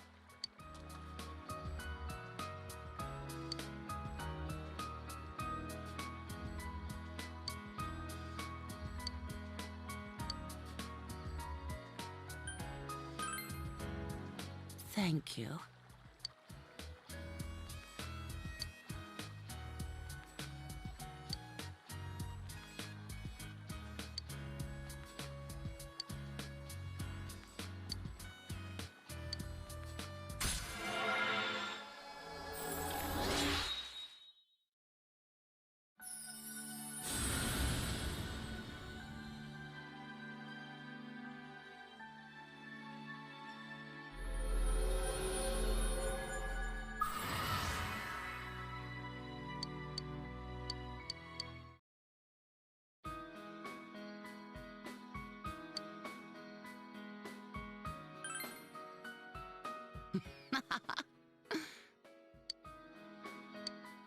Thank you.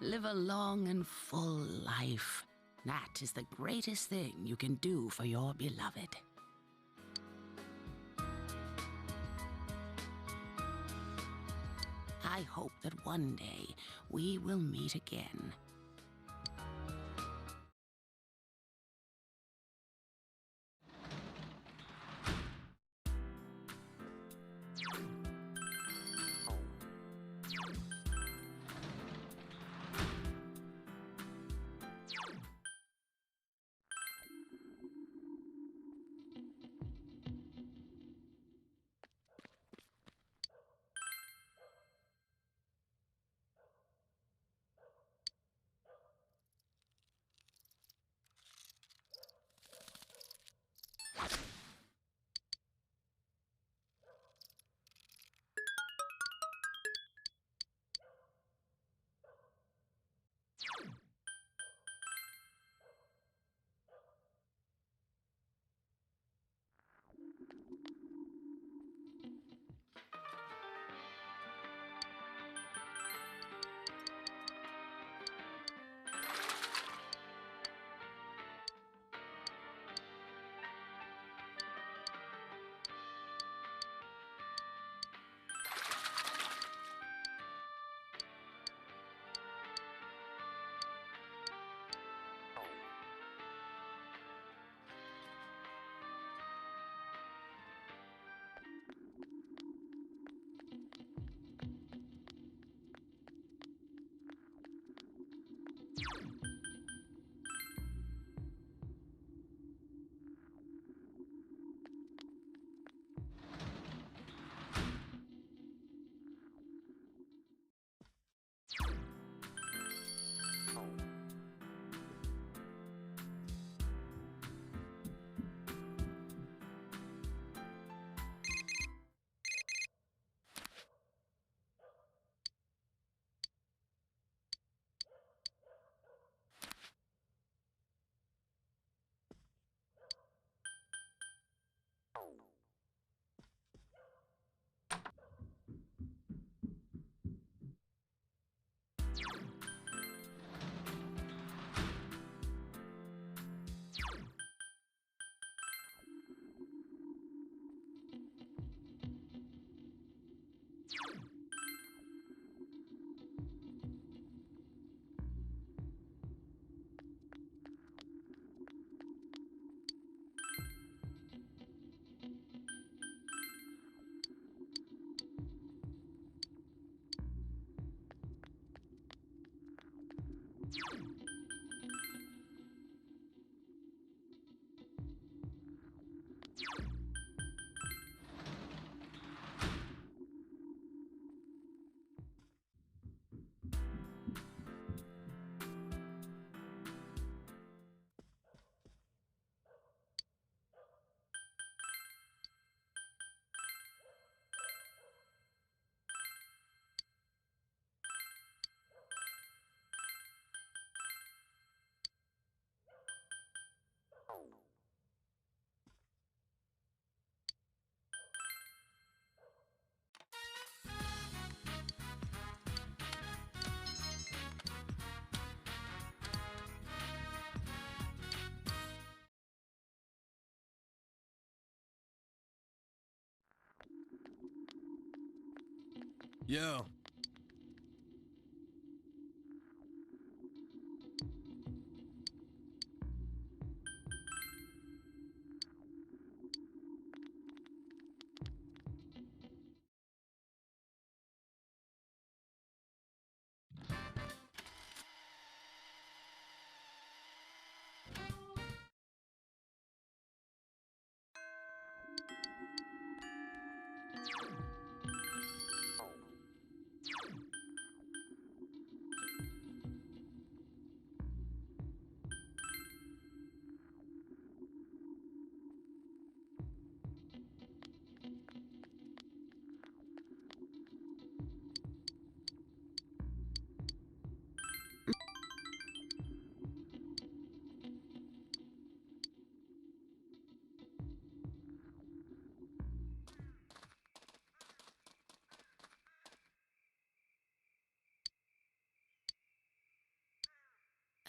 Live a long and full life. That is the greatest thing you can do for your beloved. I hope that one day we will meet again. Yo.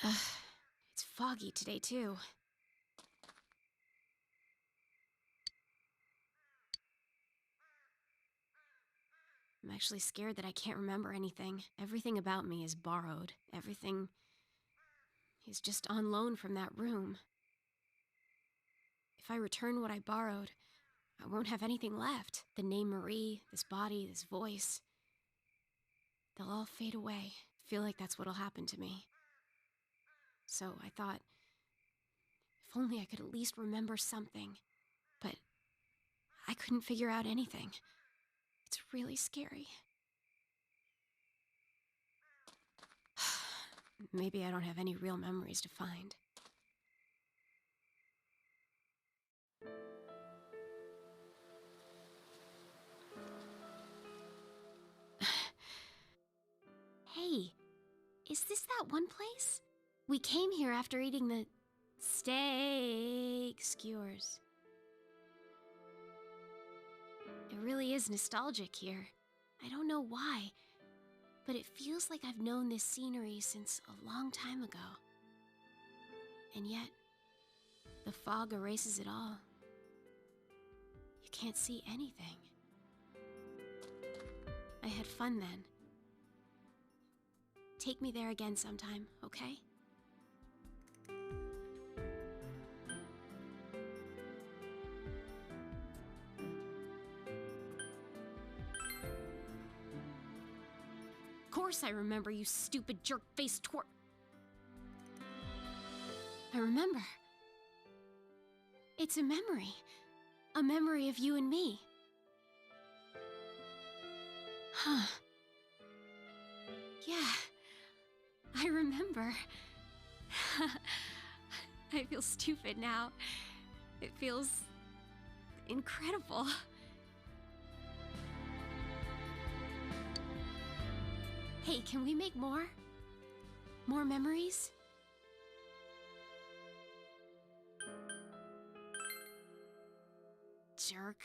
It's foggy today, too. I'm actually scared that I can't remember anything. Everything about me is borrowed. Everything is just on loan from that room. If I return what I borrowed, I won't have anything left. The name Marie, this body, this voice, they'll all fade away. I feel like that's what'll happen to me. So I thought, if only I could at least remember something. But I couldn't figure out anything. It's really scary. Maybe I don't have any real memories to find. Hey, is this that one place? We came here after eating the steak skewers. It really is nostalgic here. I don't know why, but it feels like I've known this scenery since a long time ago. And yet, the fog erases it all. You can't see anything. I had fun then. Take me there again sometime, okay? Of course I remember, you stupid jerk-faced twerp. I remember. It's a memory. A memory of you and me. Huh. Yeah. I remember. I feel stupid now. It feels incredible. Hey, can we make more? More memories? Jerk.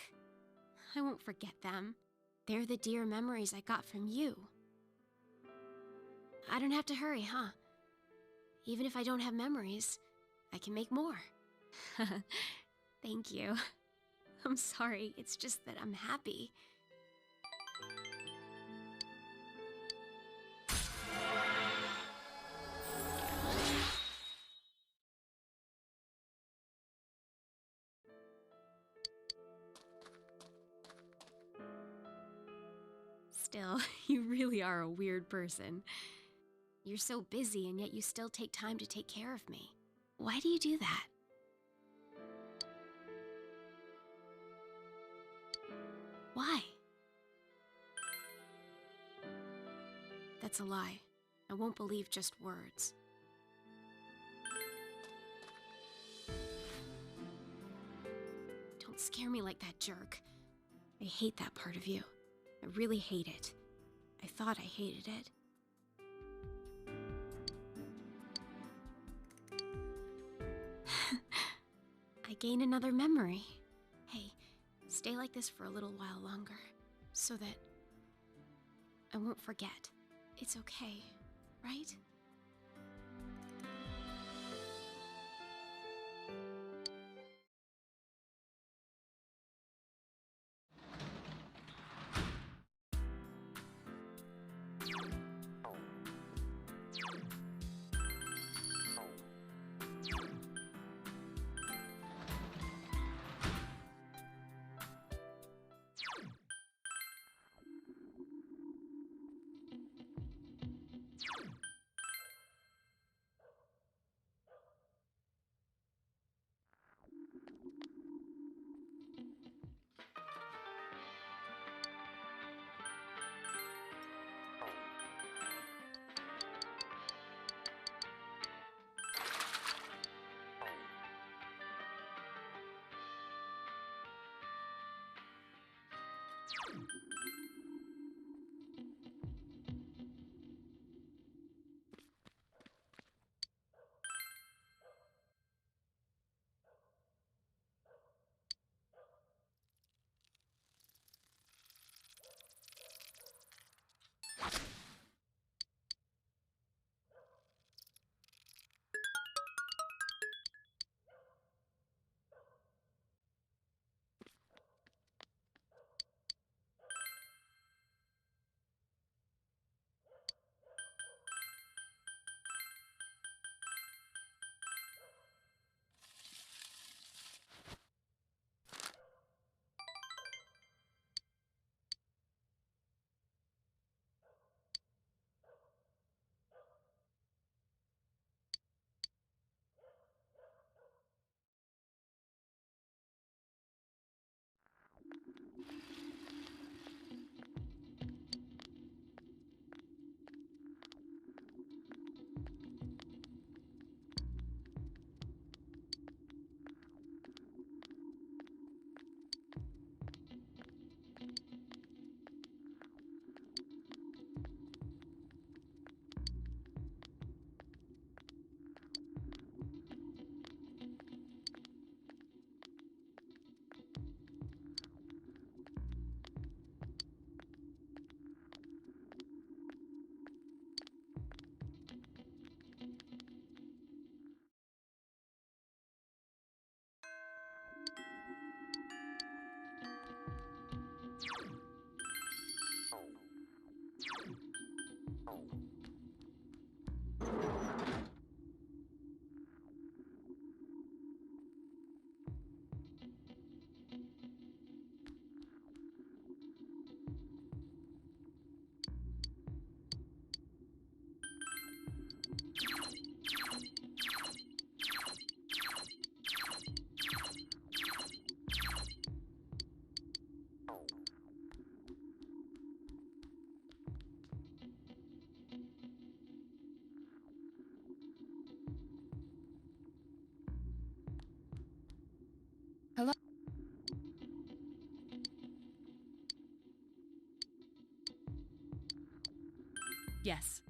I won't forget them. They're the dear memories I got from you. I don't have to hurry, huh? Even if I don't have memories, I can make more. Thank you. I'm sorry, it's just that I'm happy. Still, you really are a weird person. You're so busy, and yet you still take time to take care of me. Why do you do that? Why? That's a lie. I won't believe just words. Don't scare me like that, jerk. I hate that part of you. I really hate it. I thought I hated it. I gain another memory. Hey, stay like this for a little while longer, so that I won't forget. It's okay, right? Yes.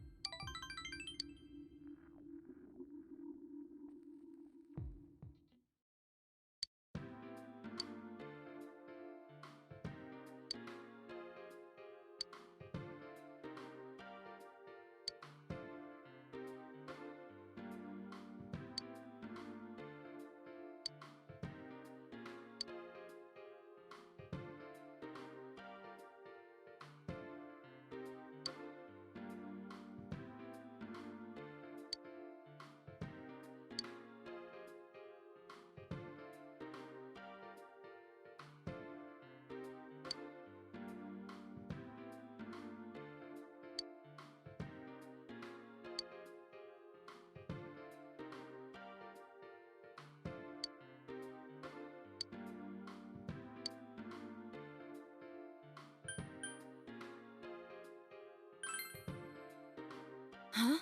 Huh?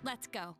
Let's go.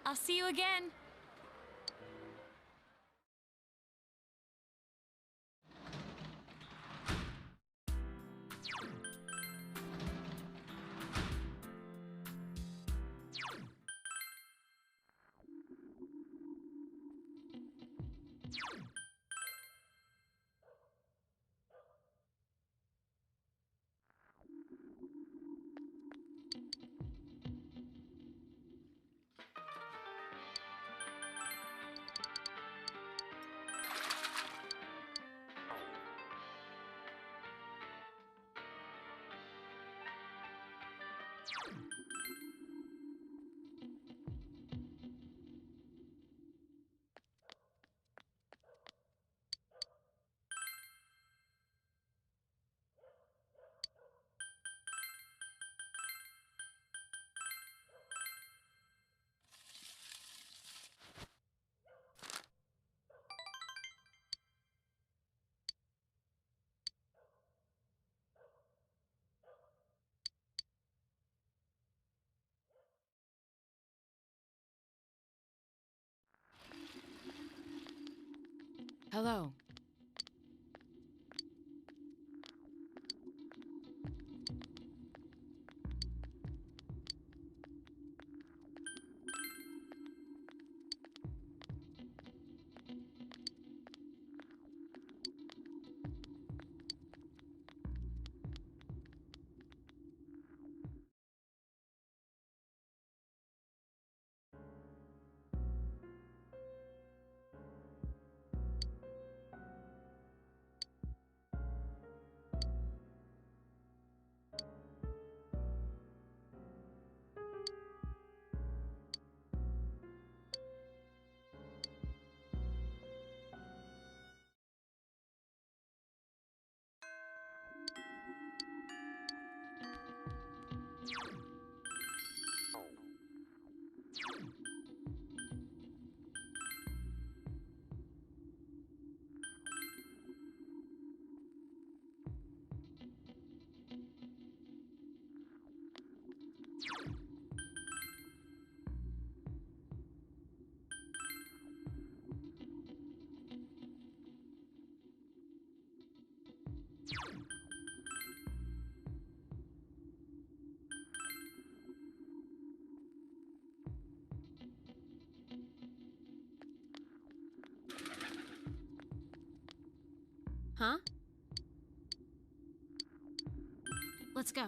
I'll see you again. Hello. Huh? Let's go.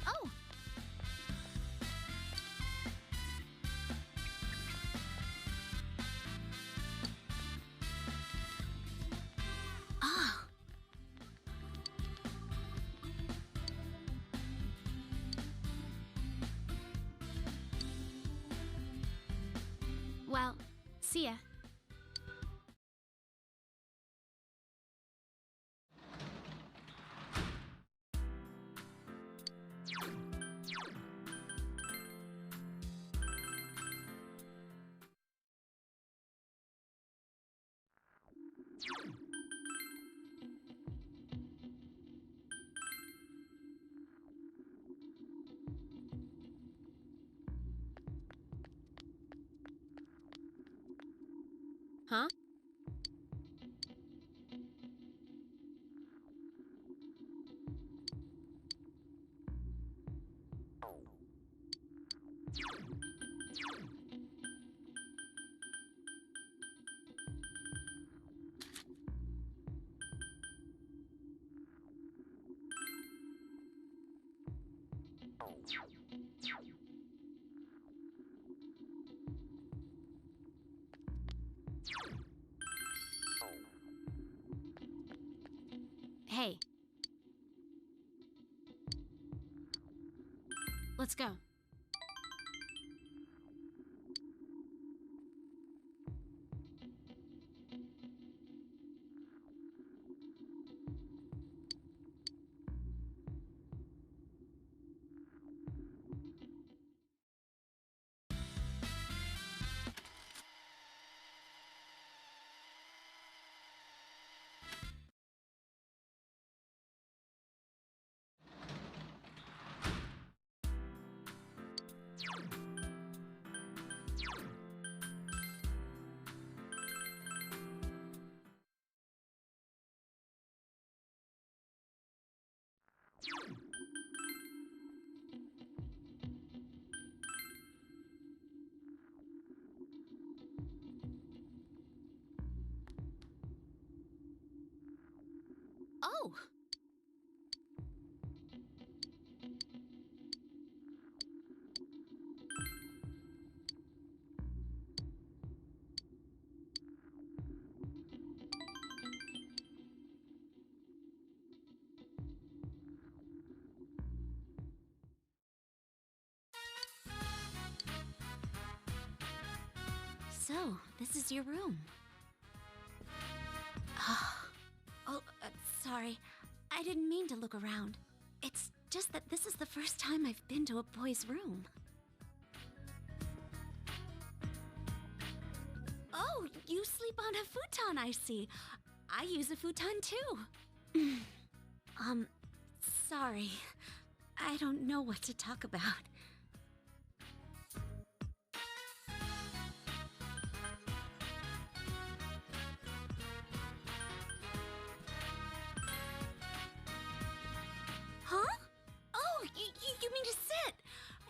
Oh! Ah. Well, see ya. Huh? Hey. Let's go. Oh! So, this is your room. Oh, sorry. I didn't mean to look around. It's just that this is the first time I've been to a boy's room. Oh, you sleep on a futon, I see. I use a futon too. Sorry. I don't know what to talk about. Huh? Oh, you mean to sit?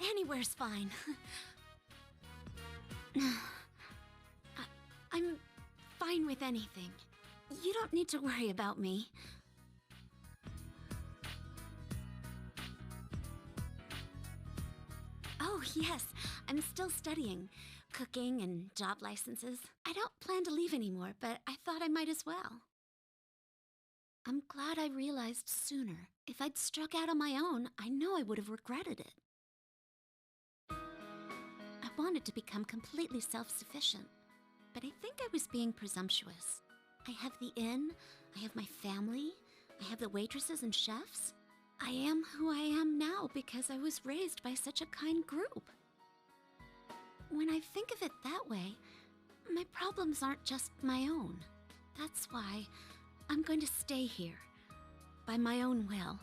Anywhere's fine. I'm fine with anything. You don't need to worry about me. Oh, yes. I'm still studying. Cooking and job licenses. I don't plan to leave anymore, but I thought I might as well. I'm glad I realized sooner. If I'd struck out on my own, I know I would have regretted it. I wanted to become completely self-sufficient, but I think I was being presumptuous. I have the inn, I have my family, I have the waitresses and chefs. I am who I am now because I was raised by such a kind group. When I think of it that way, my problems aren't just my own. That's why I'm going to stay here, by my own will.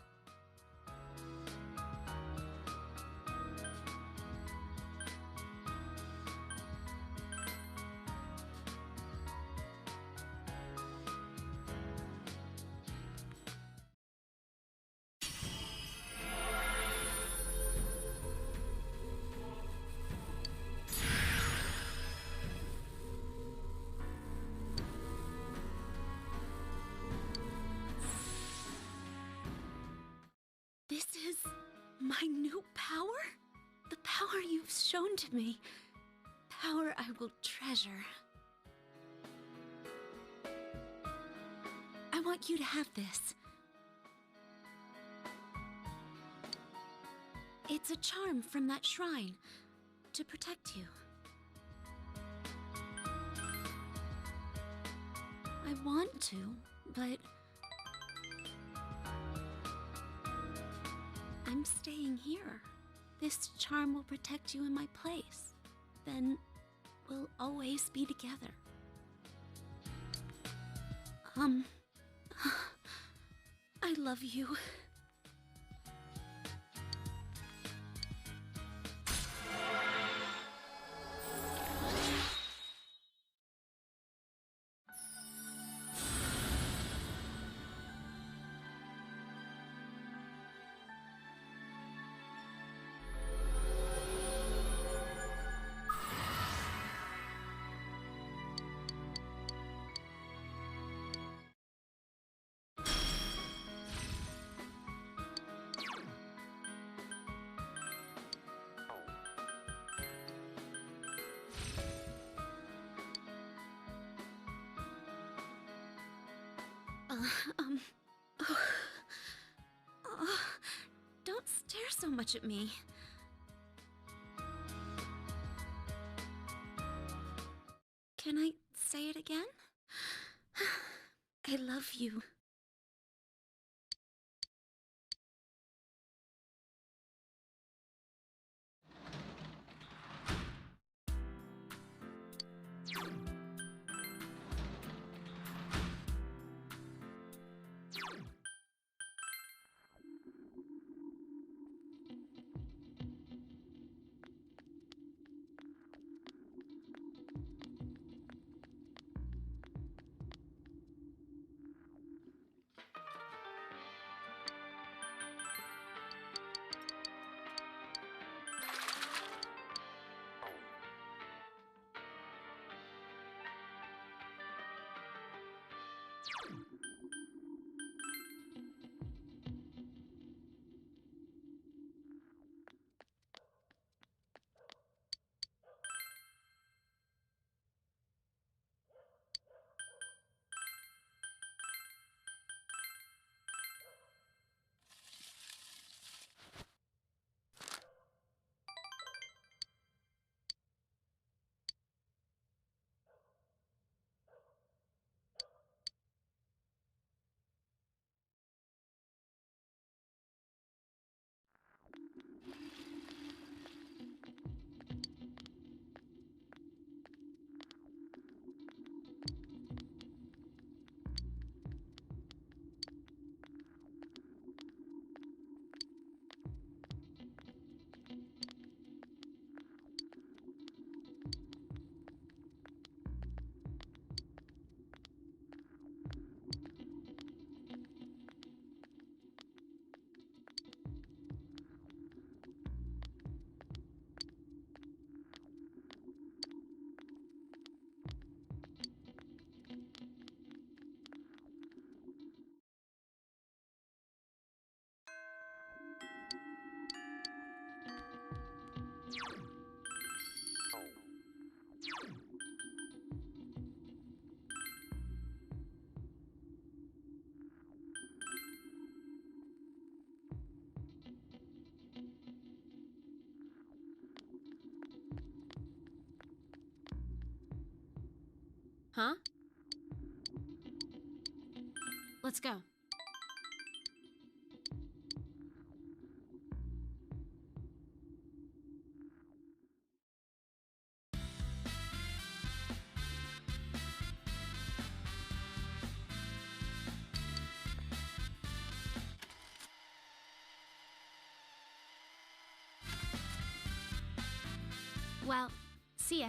shown to me. Power I will treasure. I want you to have this. It's a charm from that shrine to protect you. I want to, but I'm staying here. This charm will protect you in my place. Then we'll always be together. I love you. Don't stare so much at me. Can I say it again? I love you. Huh? Let's go. Well, see ya.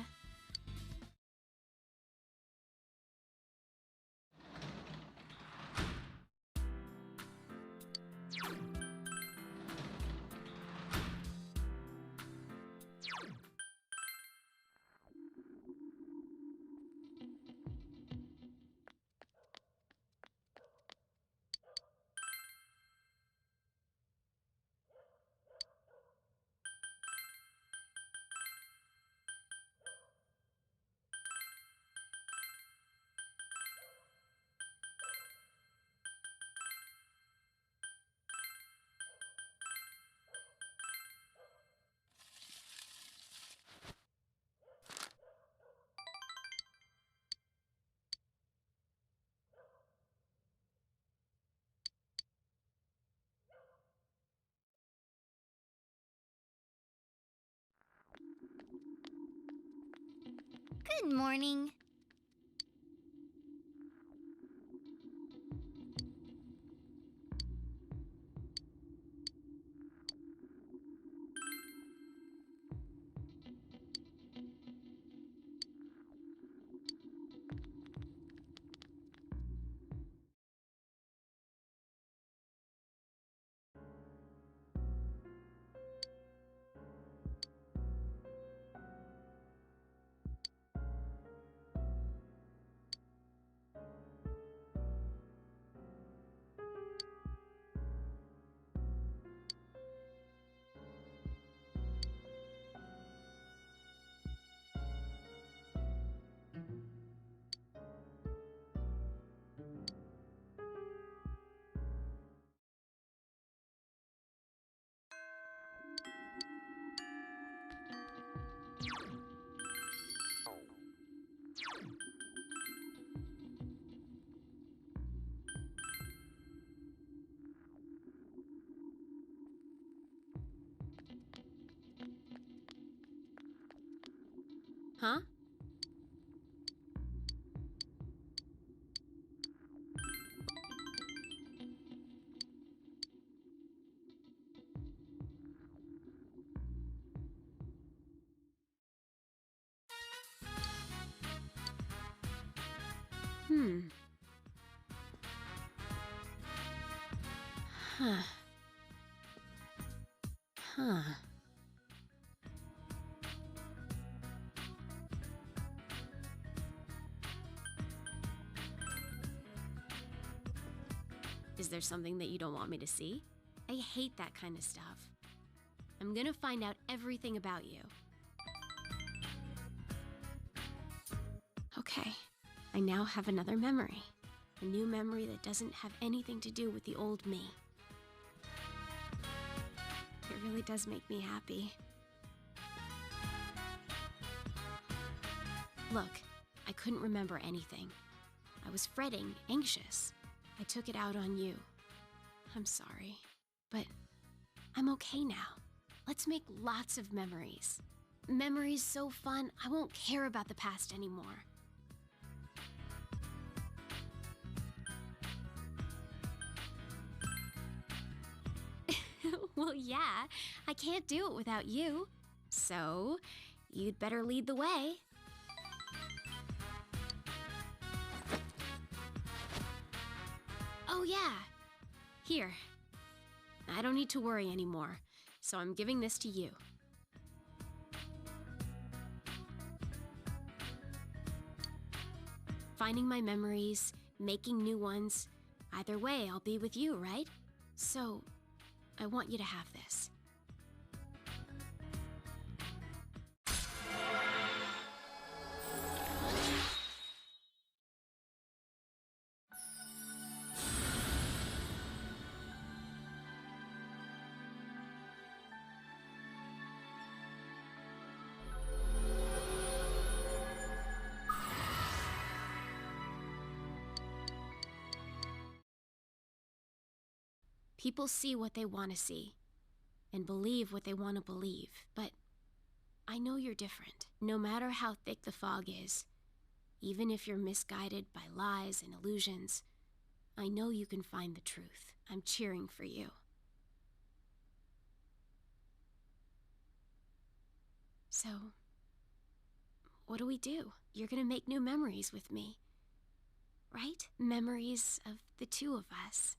Good morning. Huh? Huh. Huh. Is there something that you don't want me to see? I hate that kind of stuff. I'm gonna find out everything about you. Okay, I now have another memory. A new memory that doesn't have anything to do with the old me. It really does make me happy. Look, I couldn't remember anything. I was fretting, anxious. I took it out on you. I'm sorry, but I'm okay now. Let's make lots of memories. Memories so fun, I won't care about the past anymore. Well, yeah, I can't do it without you. So, you'd better lead the way. Oh, yeah. Here. I don't need to worry anymore, so I'm giving this to you. Finding my memories, making new ones, either way, I'll be with you, right? So, I want you to have this. People see what they want to see, and believe what they want to believe, but I know you're different. No matter how thick the fog is, even if you're misguided by lies and illusions, I know you can find the truth. I'm cheering for you. So, what do we do? You're gonna make new memories with me, right? Memories of the two of us.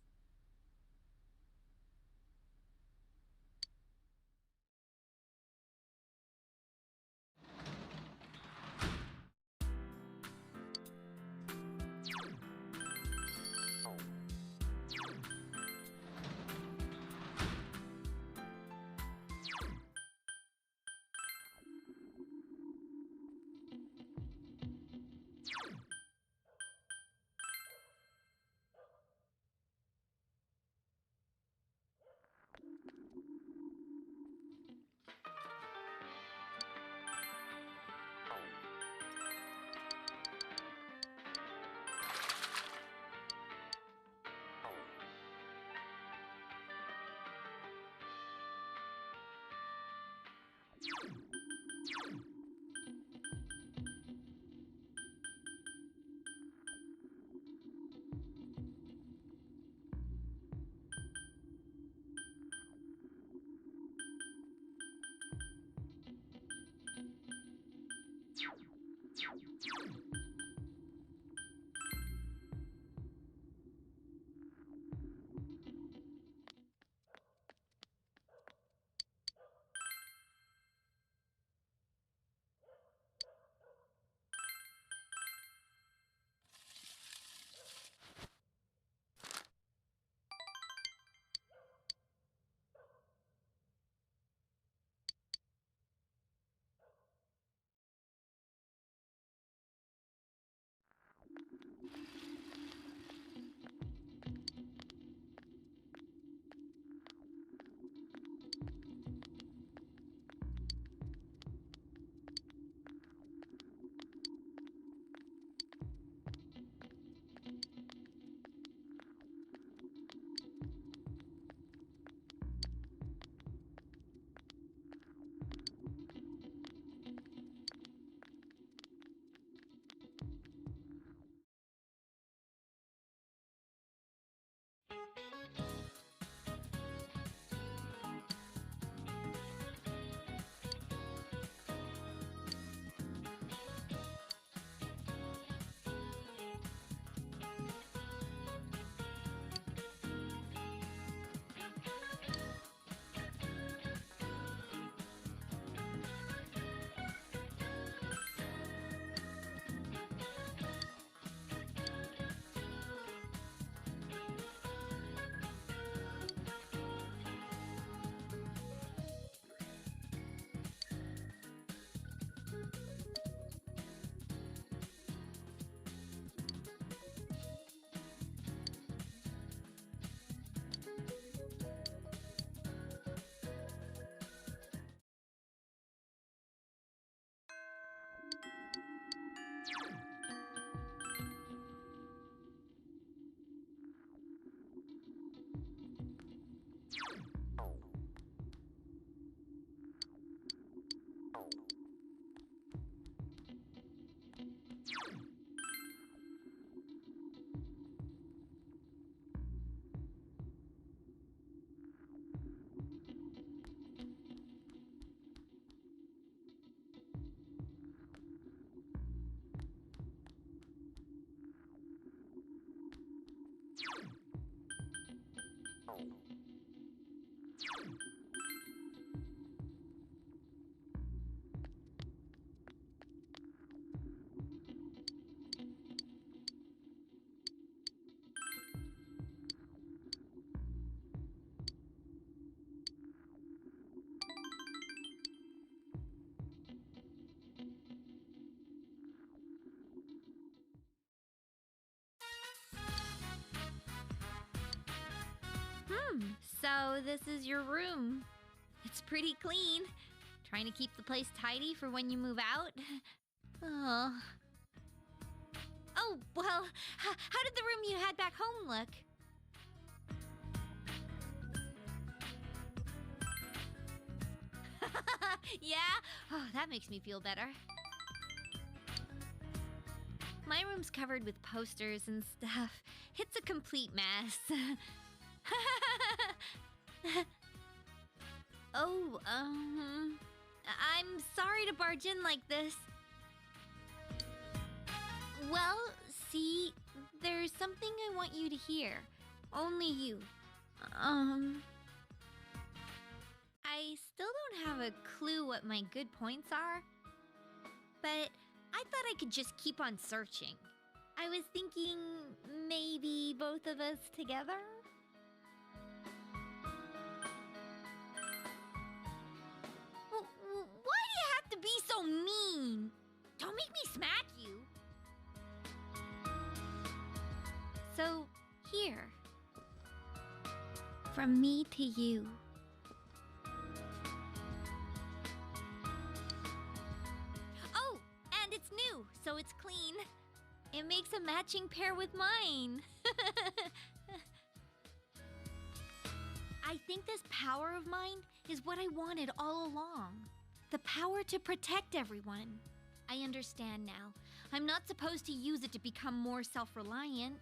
So this is your room. It's pretty clean. Trying to keep the place tidy for when you move out? Oh. Oh, well, how did the room you had back home look? Yeah? Oh, that makes me feel better. My room's covered with posters and stuff. It's a complete mess. Oh, I'm sorry to barge in like this. Well, see, there's something I want you to hear. Only you. I still don't have a clue what my good points are, but I thought I could just keep on searching. I was thinking maybe both of us together? Why do you have to be so mean? Don't make me smack you. So, here. From me to you. Oh, and it's new, so it's clean. It makes a matching pair with mine. I think this power of mine is what I wanted all along. The power to protect everyone. I understand now. I'm not supposed to use it to become more self-reliant.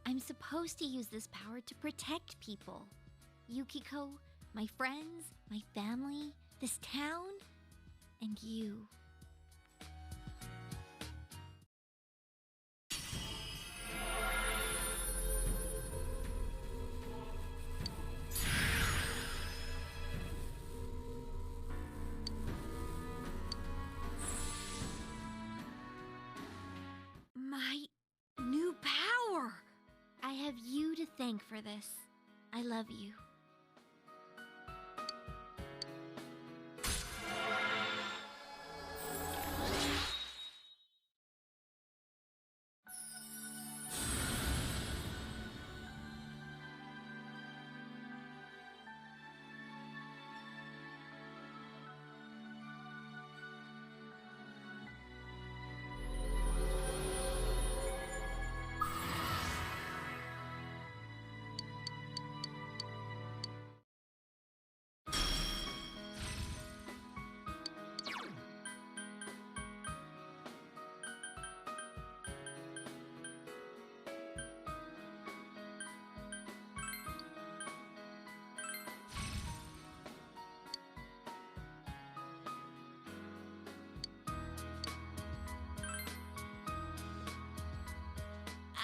I'm supposed to use this power to protect people. Yukiko, my friends, my family, this town, and you. My new power! I have you to thank for this. I love you.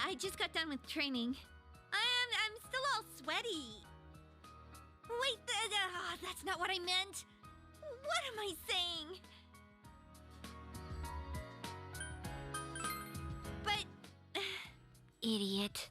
I just got done with training. I'm still all sweaty. Wait, that's not what I meant. What am I saying? But... idiot.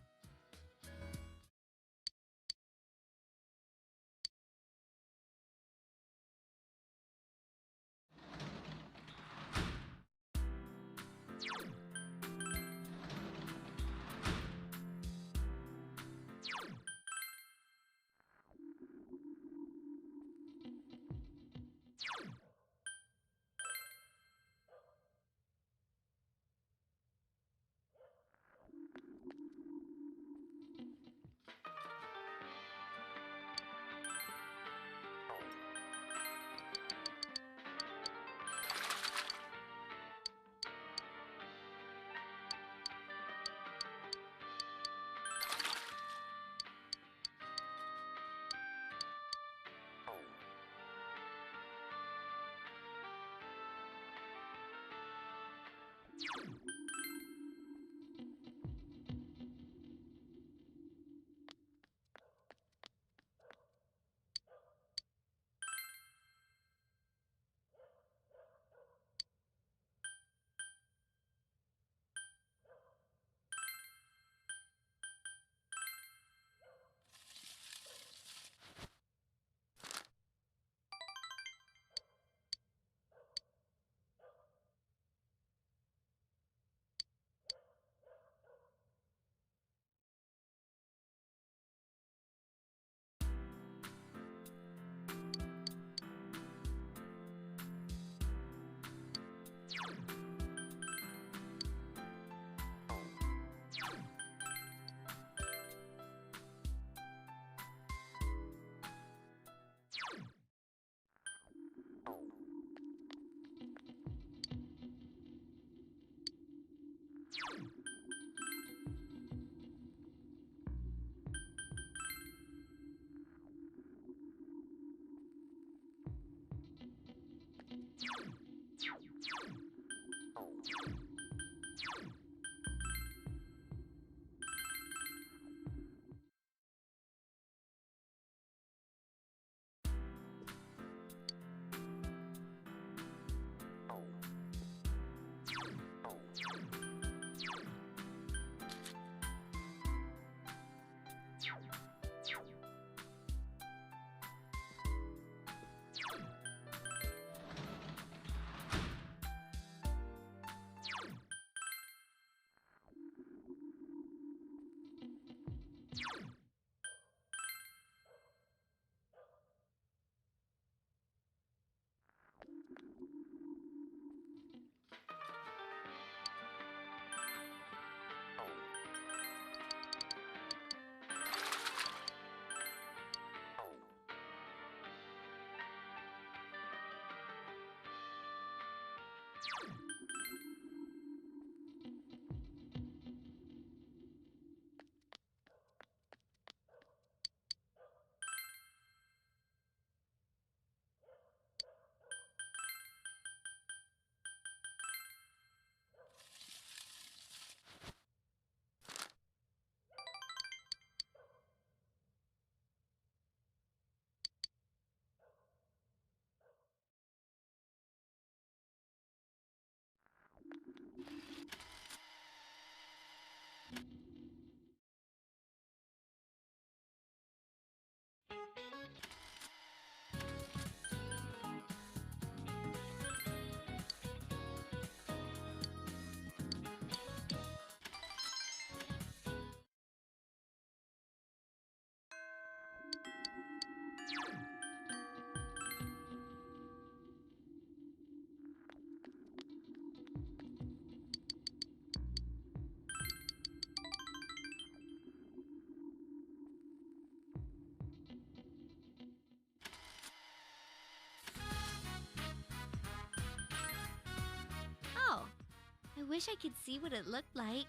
wish I could see what it looked like.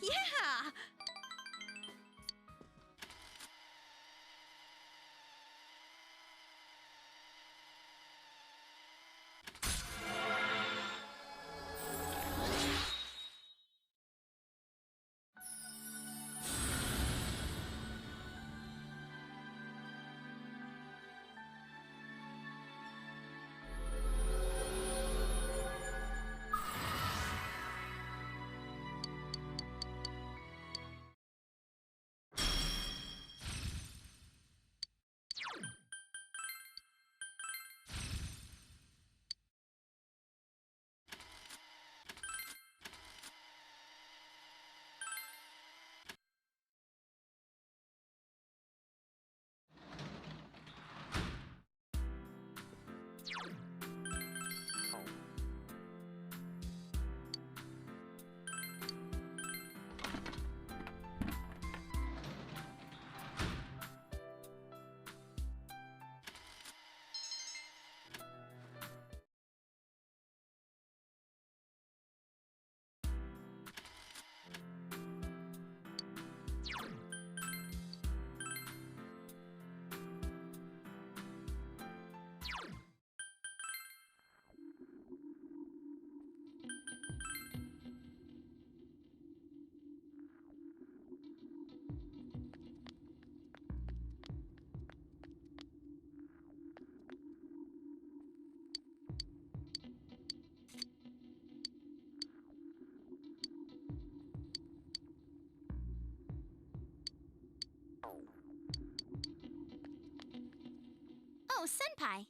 Yeah! Oh, Senpai.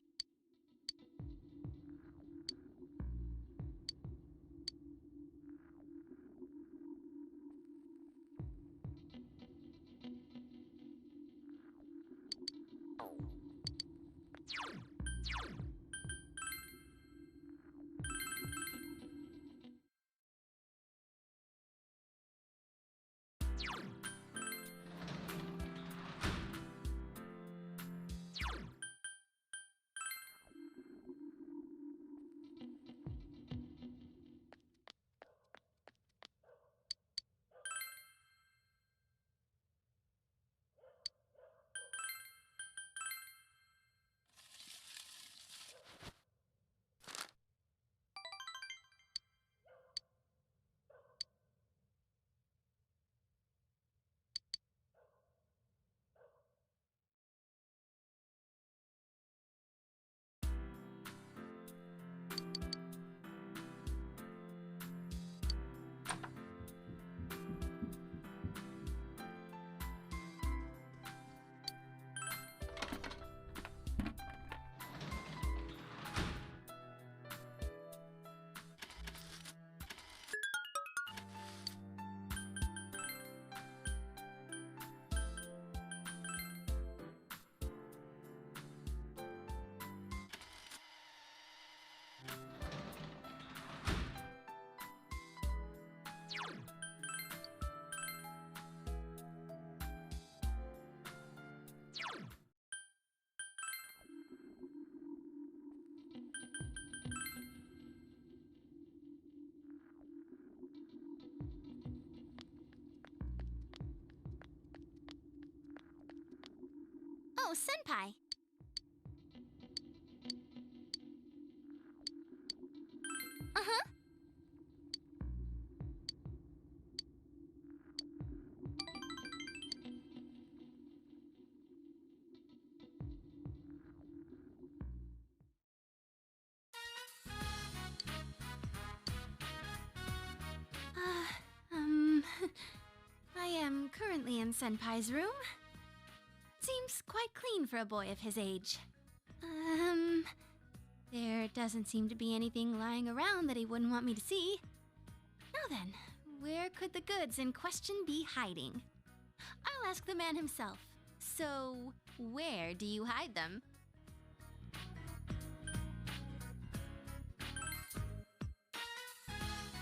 Oh, Senpai. Uh-huh. I am currently in Senpai's room. Seems quite clean for a boy of his age. There doesn't seem to be anything lying around that he wouldn't want me to see. Now then, where could the goods in question be hiding? I'll ask the man himself. So, where do you hide them?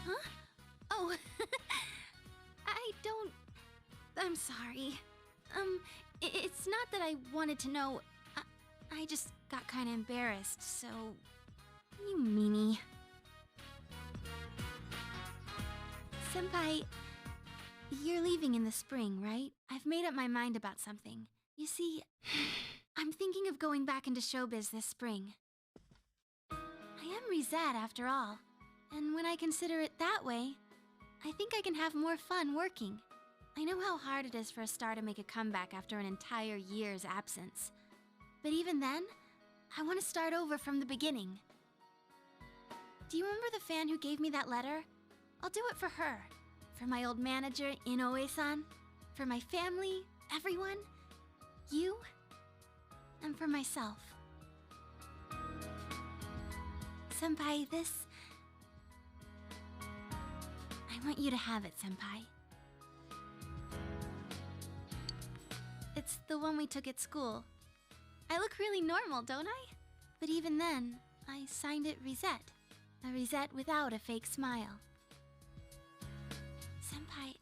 Huh? Oh, I'm sorry. It's not that I wanted to know. I just got kind of embarrassed, so... You meanie. Senpai, you're leaving in the spring, right? I've made up my mind about something. You see, I'm thinking of going back into showbiz this spring. I am Rizette, after all. And when I consider it that way, I think I can have more fun working. I know how hard it is for a star to make a comeback after an entire year's absence. But even then, I want to start over from the beginning. Do you remember the fan who gave me that letter? I'll do it for her. For my old manager, Inoue-san. For my family, everyone. You. And for myself. Senpai, this... I want you to have it, Senpai. It's the one we took at school. I look really normal, don't I? But even then, I signed it Rizette. A Rizette without a fake smile. Senpai,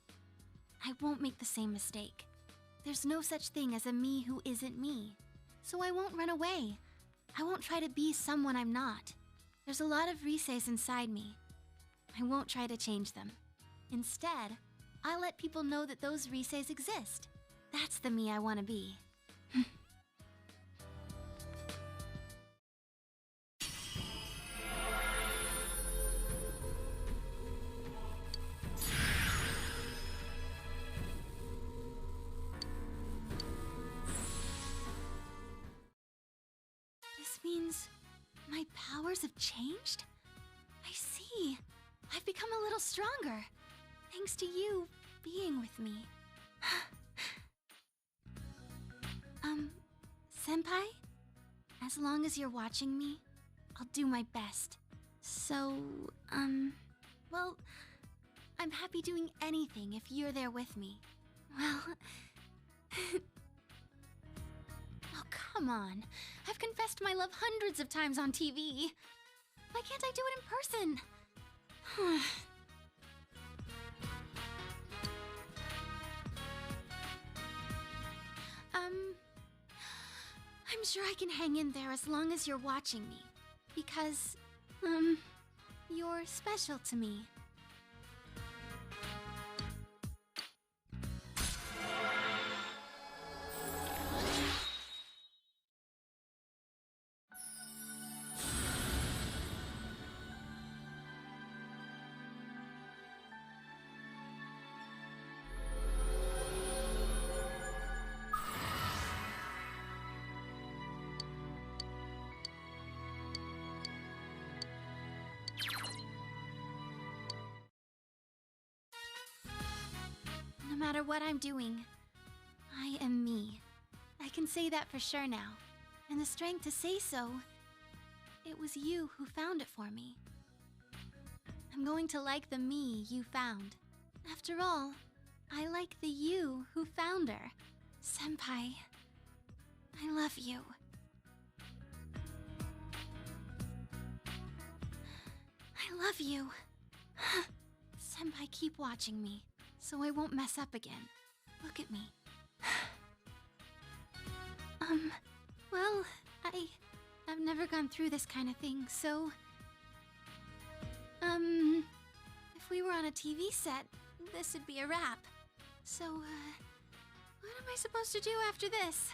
I won't make the same mistake. There's no such thing as a me who isn't me. So I won't run away. I won't try to be someone I'm not. There's a lot of Riseis inside me. I won't try to change them. Instead, I'll let people know that those Riseis exist. That's the me I want to be. This means my powers have changed? I see. I've become a little stronger, thanks to you being with me. Senpai? As long as you're watching me, I'll do my best. So, well, I'm happy doing anything if you're there with me. Well... Oh, come on. I've confessed my love hundreds of times on TV. Why can't I do it in person? I'm sure I can hang in there as long as you're watching me. Because, you're special to me. No matter what I'm doing, I am me. I can say that for sure now. And the strength to say so, it was you who found it for me. I'm going to like the me you found. After all, I like the you who found her. Senpai, I love you. I love you. Senpai, keep watching me, so I won't mess up again. Look at me. Well, I've never gone through this kind of thing, so... if we were on a TV set, this would be a wrap. So, what am I supposed to do after this?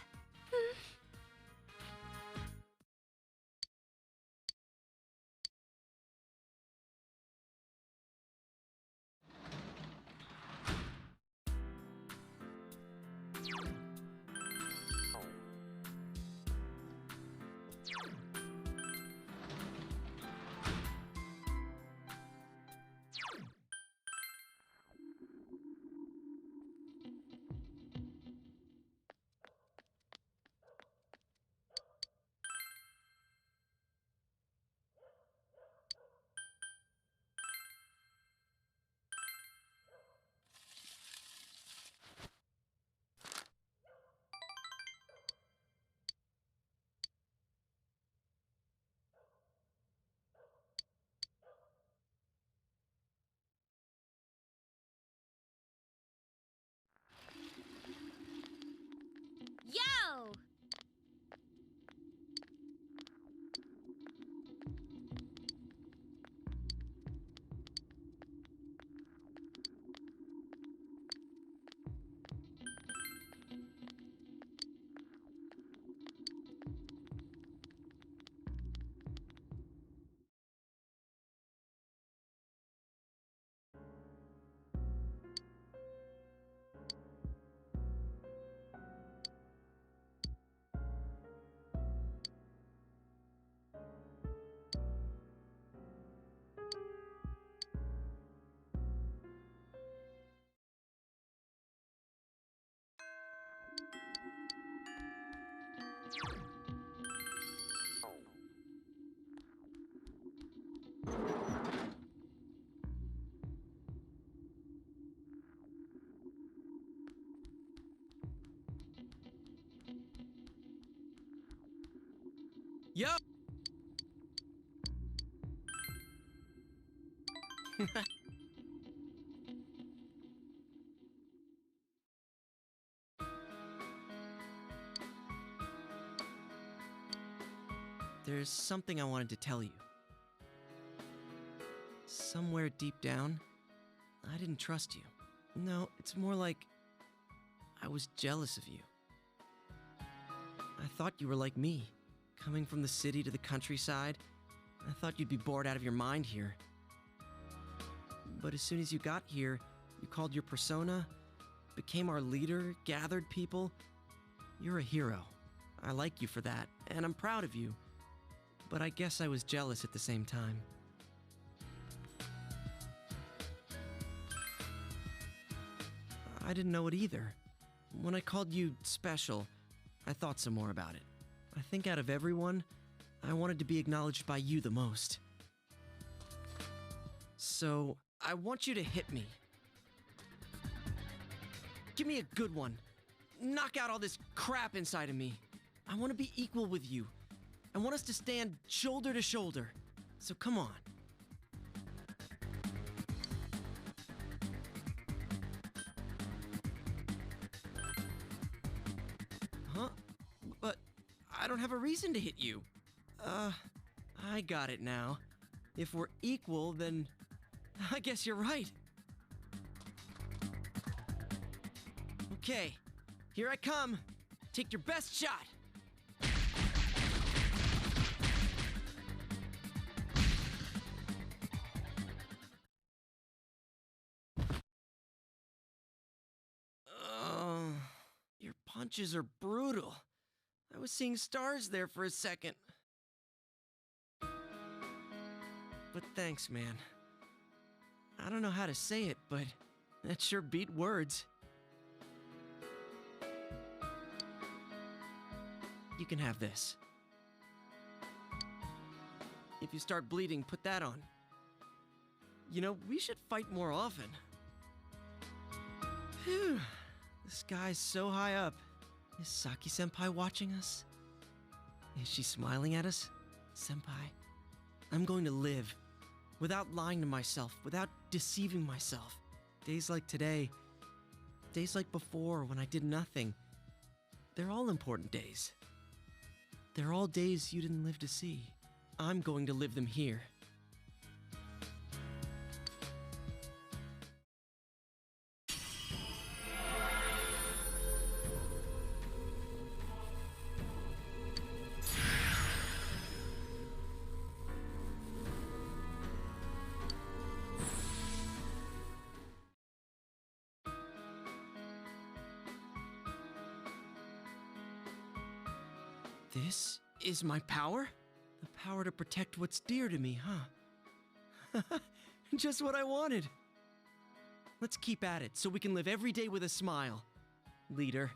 Yo! There's something I wanted to tell you. Somewhere deep down, I didn't trust you. No, it's more like I was jealous of you. I thought you were like me, coming from the city to the countryside. I thought you'd be bored out of your mind here. But as soon as you got here, you called your persona, became our leader, gathered people. You're a hero. I like you for that, and I'm proud of you. But I guess I was jealous at the same time. I didn't know it either. When I called you special, I thought some more about it. I think out of everyone, I wanted to be acknowledged by you the most. So, I want you to hit me. Give me a good one. Knock out all this crap inside of me. I want to be equal with you. I want us to stand shoulder to shoulder. So come on. Huh? But I don't have a reason to hit you. I got it now. If we're equal, then I guess you're right. Okay, here I come. Take your best shot. Your punches are brutal. I was seeing stars there for a second. But thanks, man. I don't know how to say it, but that sure beat words. You can have this. If you start bleeding, put that on. You know, we should fight more often. Phew. The sky's so high up. Is Saki-senpai watching us? Is she smiling at us? Senpai, I'm going to live. Without lying to myself, without deceiving myself. Days like today, days like before when I did nothing, they're all important days. They're all days you didn't live to see. I'm going to live them here. This is my power? The power to protect what's dear to me, huh? Just what I wanted. Let's keep at it so we can live every day with a smile, leader.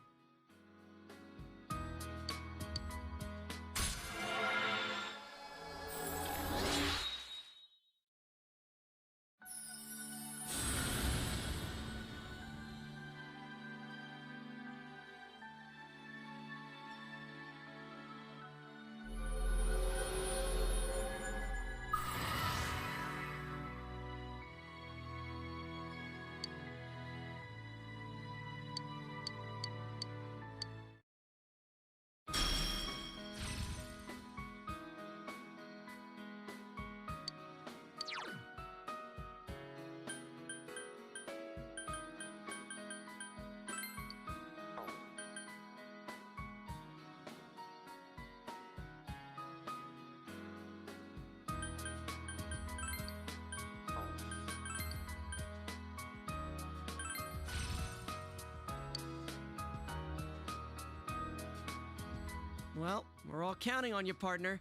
Well, we're all counting on you, partner.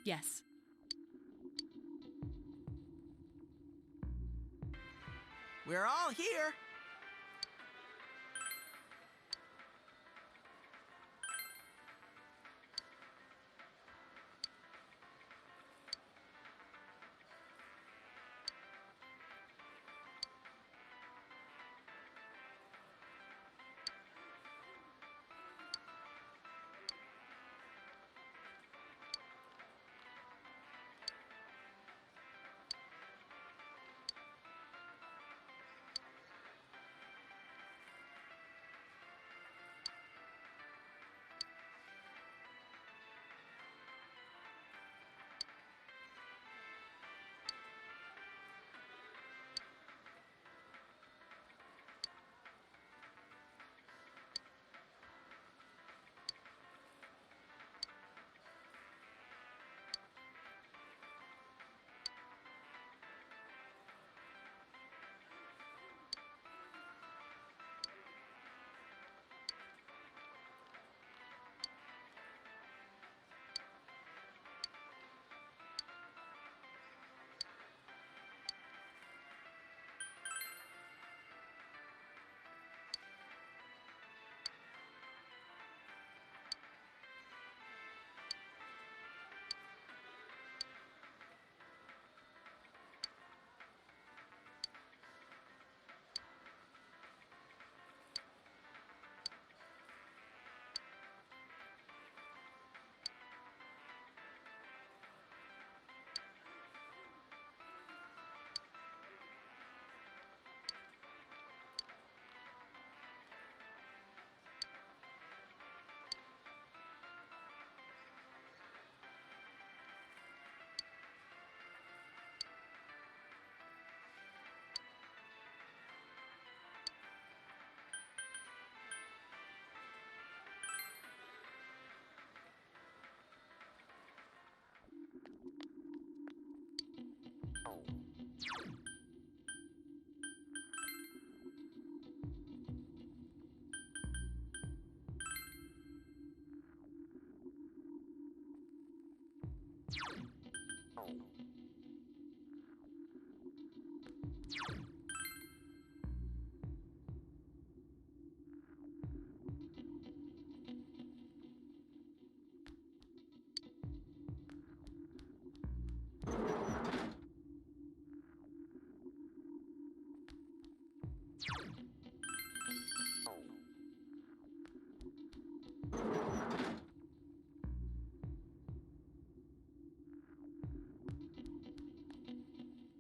Yes. We're all here.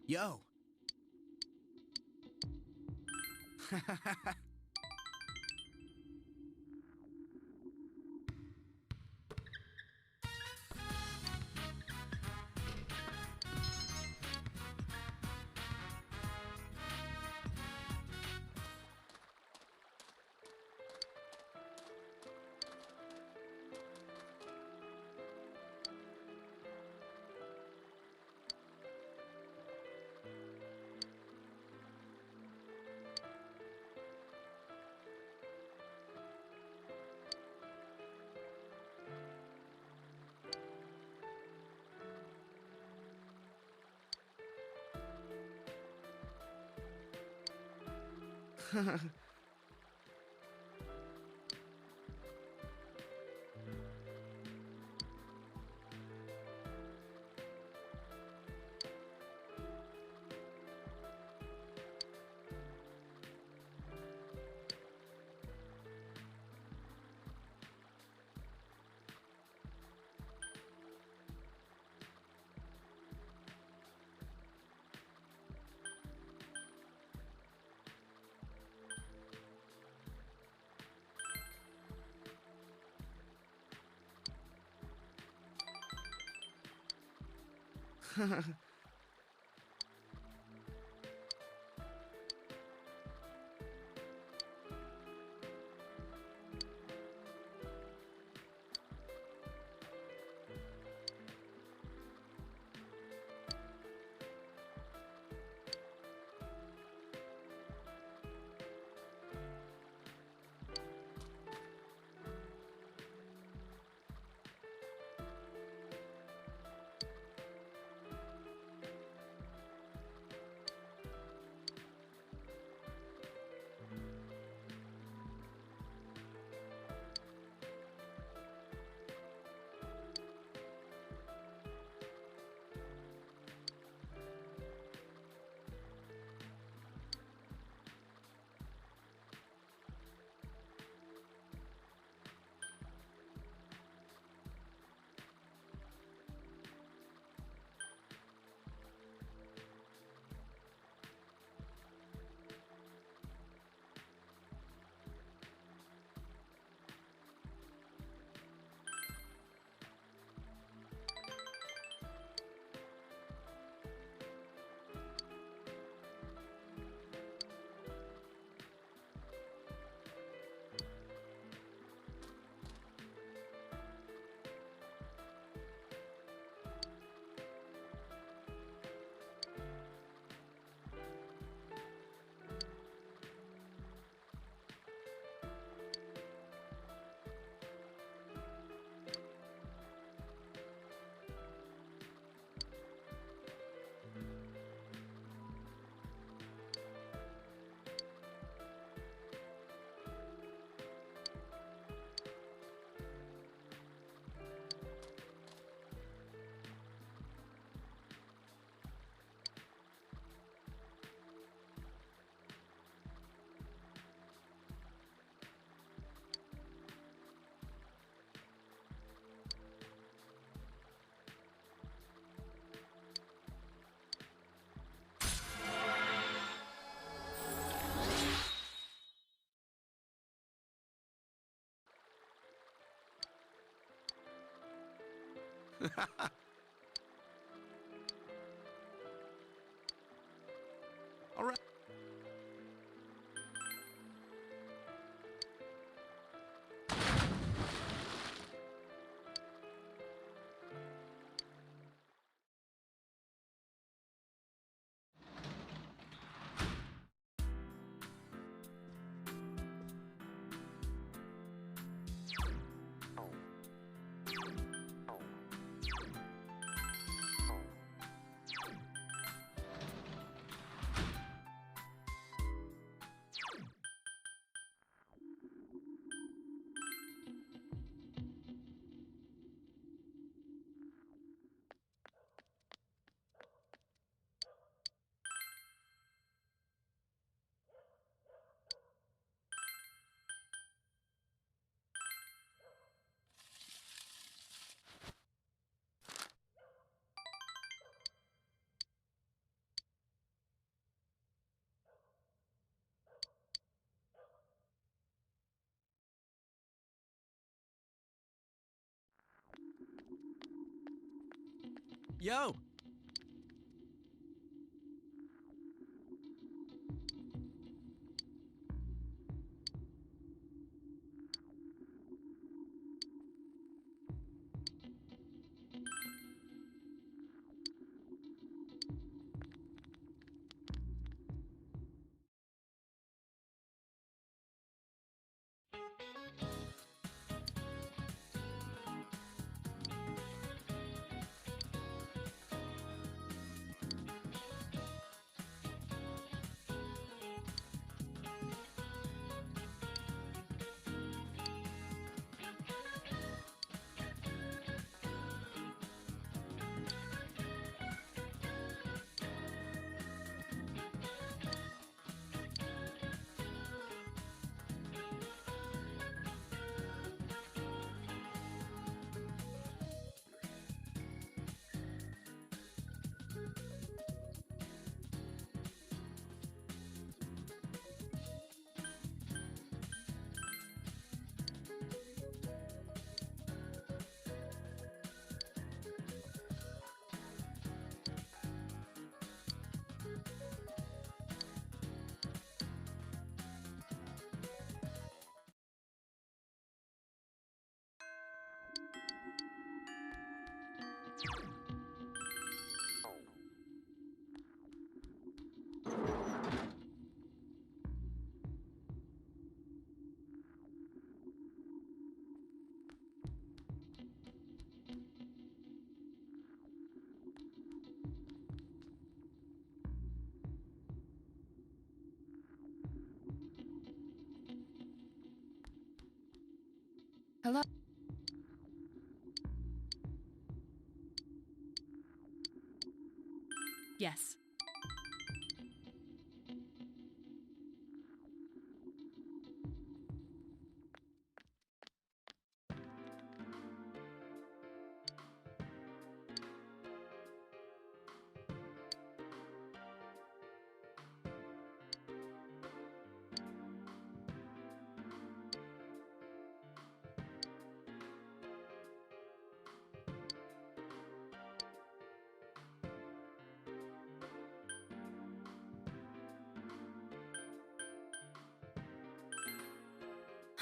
Yo. All right. Yo! Hello? Yes.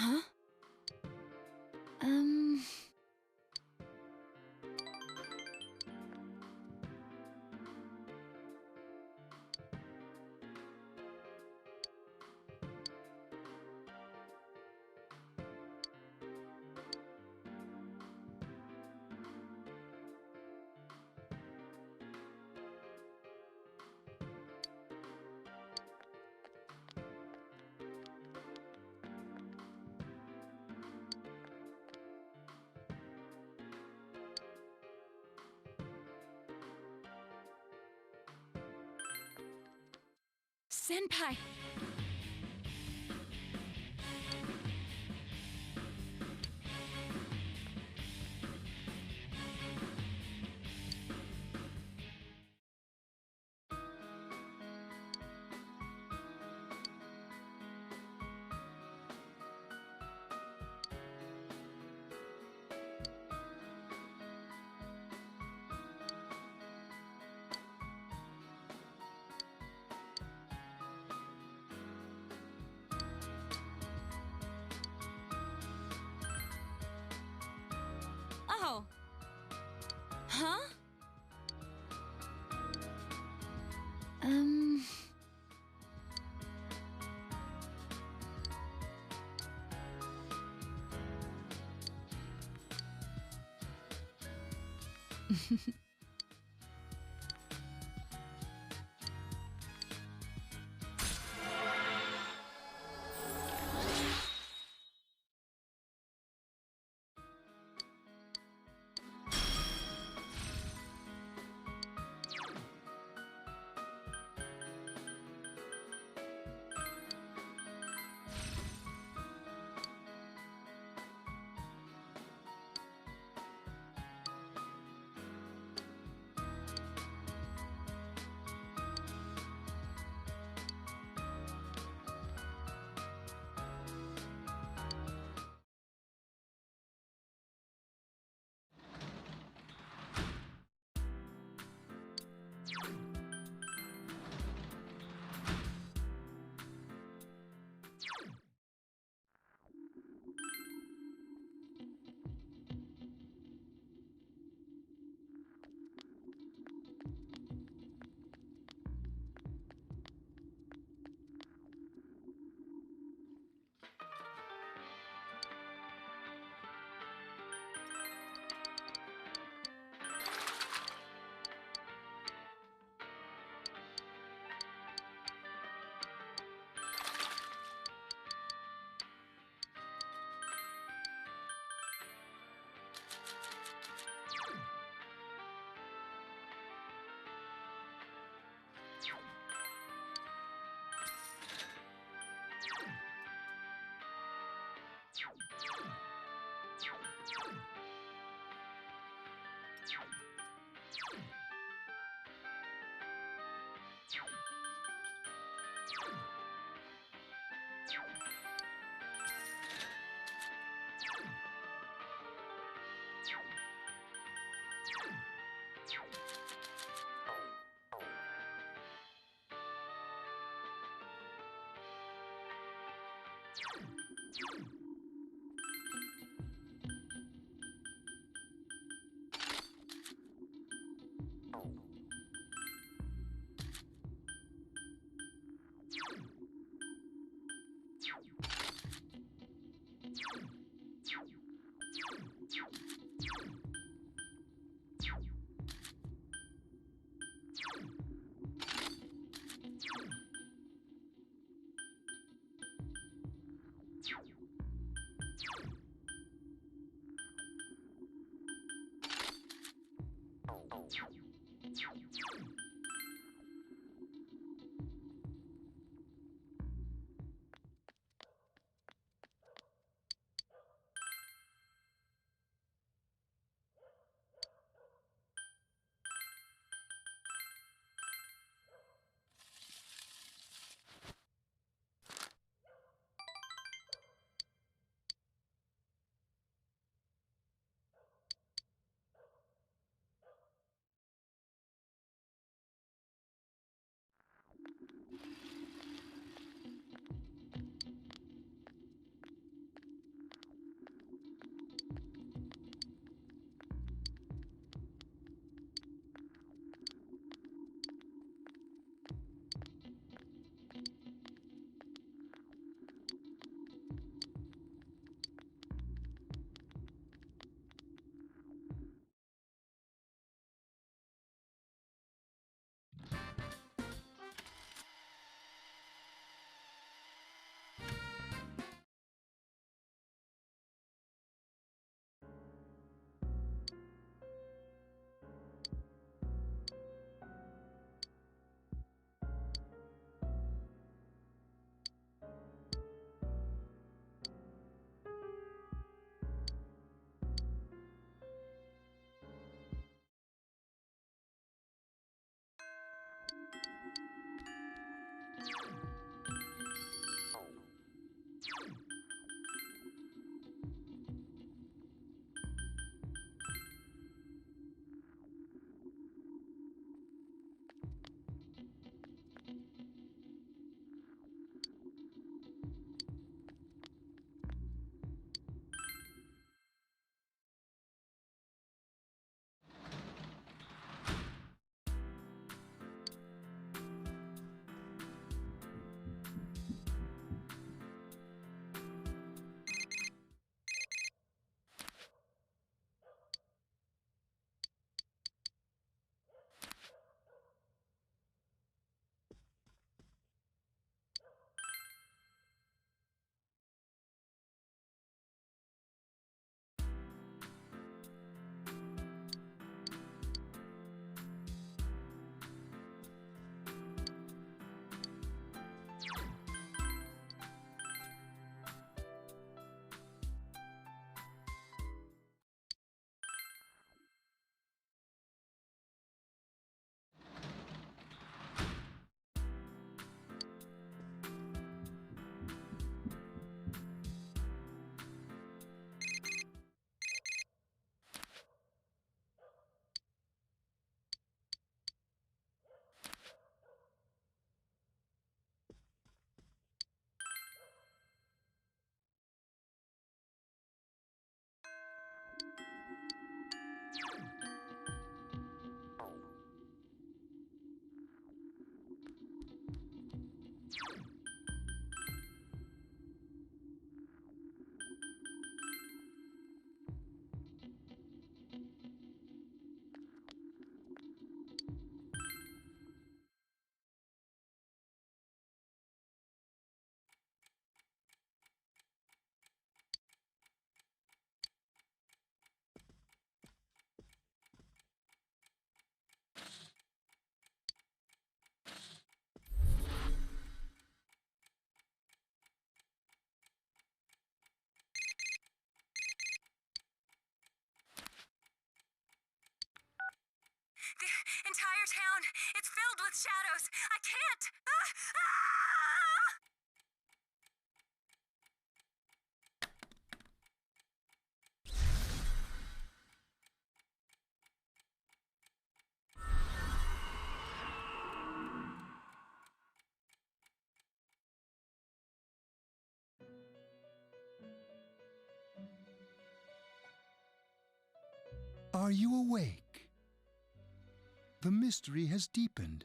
Huh? Senpai! Oh. Huh? The entire town, it's filled with shadows. I can't. Ah! Are you awake? The mystery has deepened,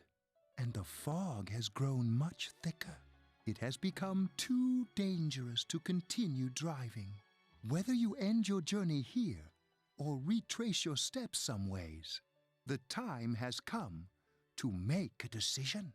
and the fog has grown much thicker. It has become too dangerous to continue driving. Whether you end your journey here or retrace your steps some ways, the time has come to make a decision.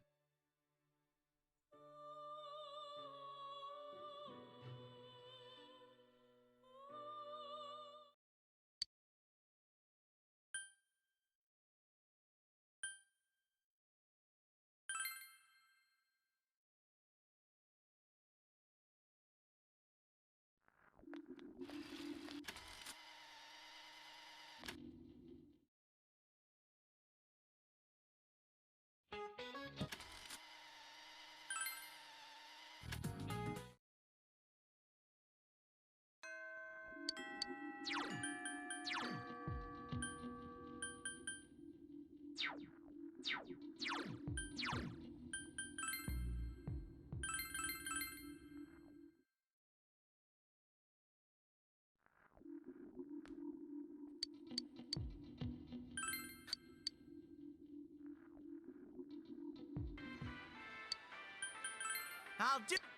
I'll do.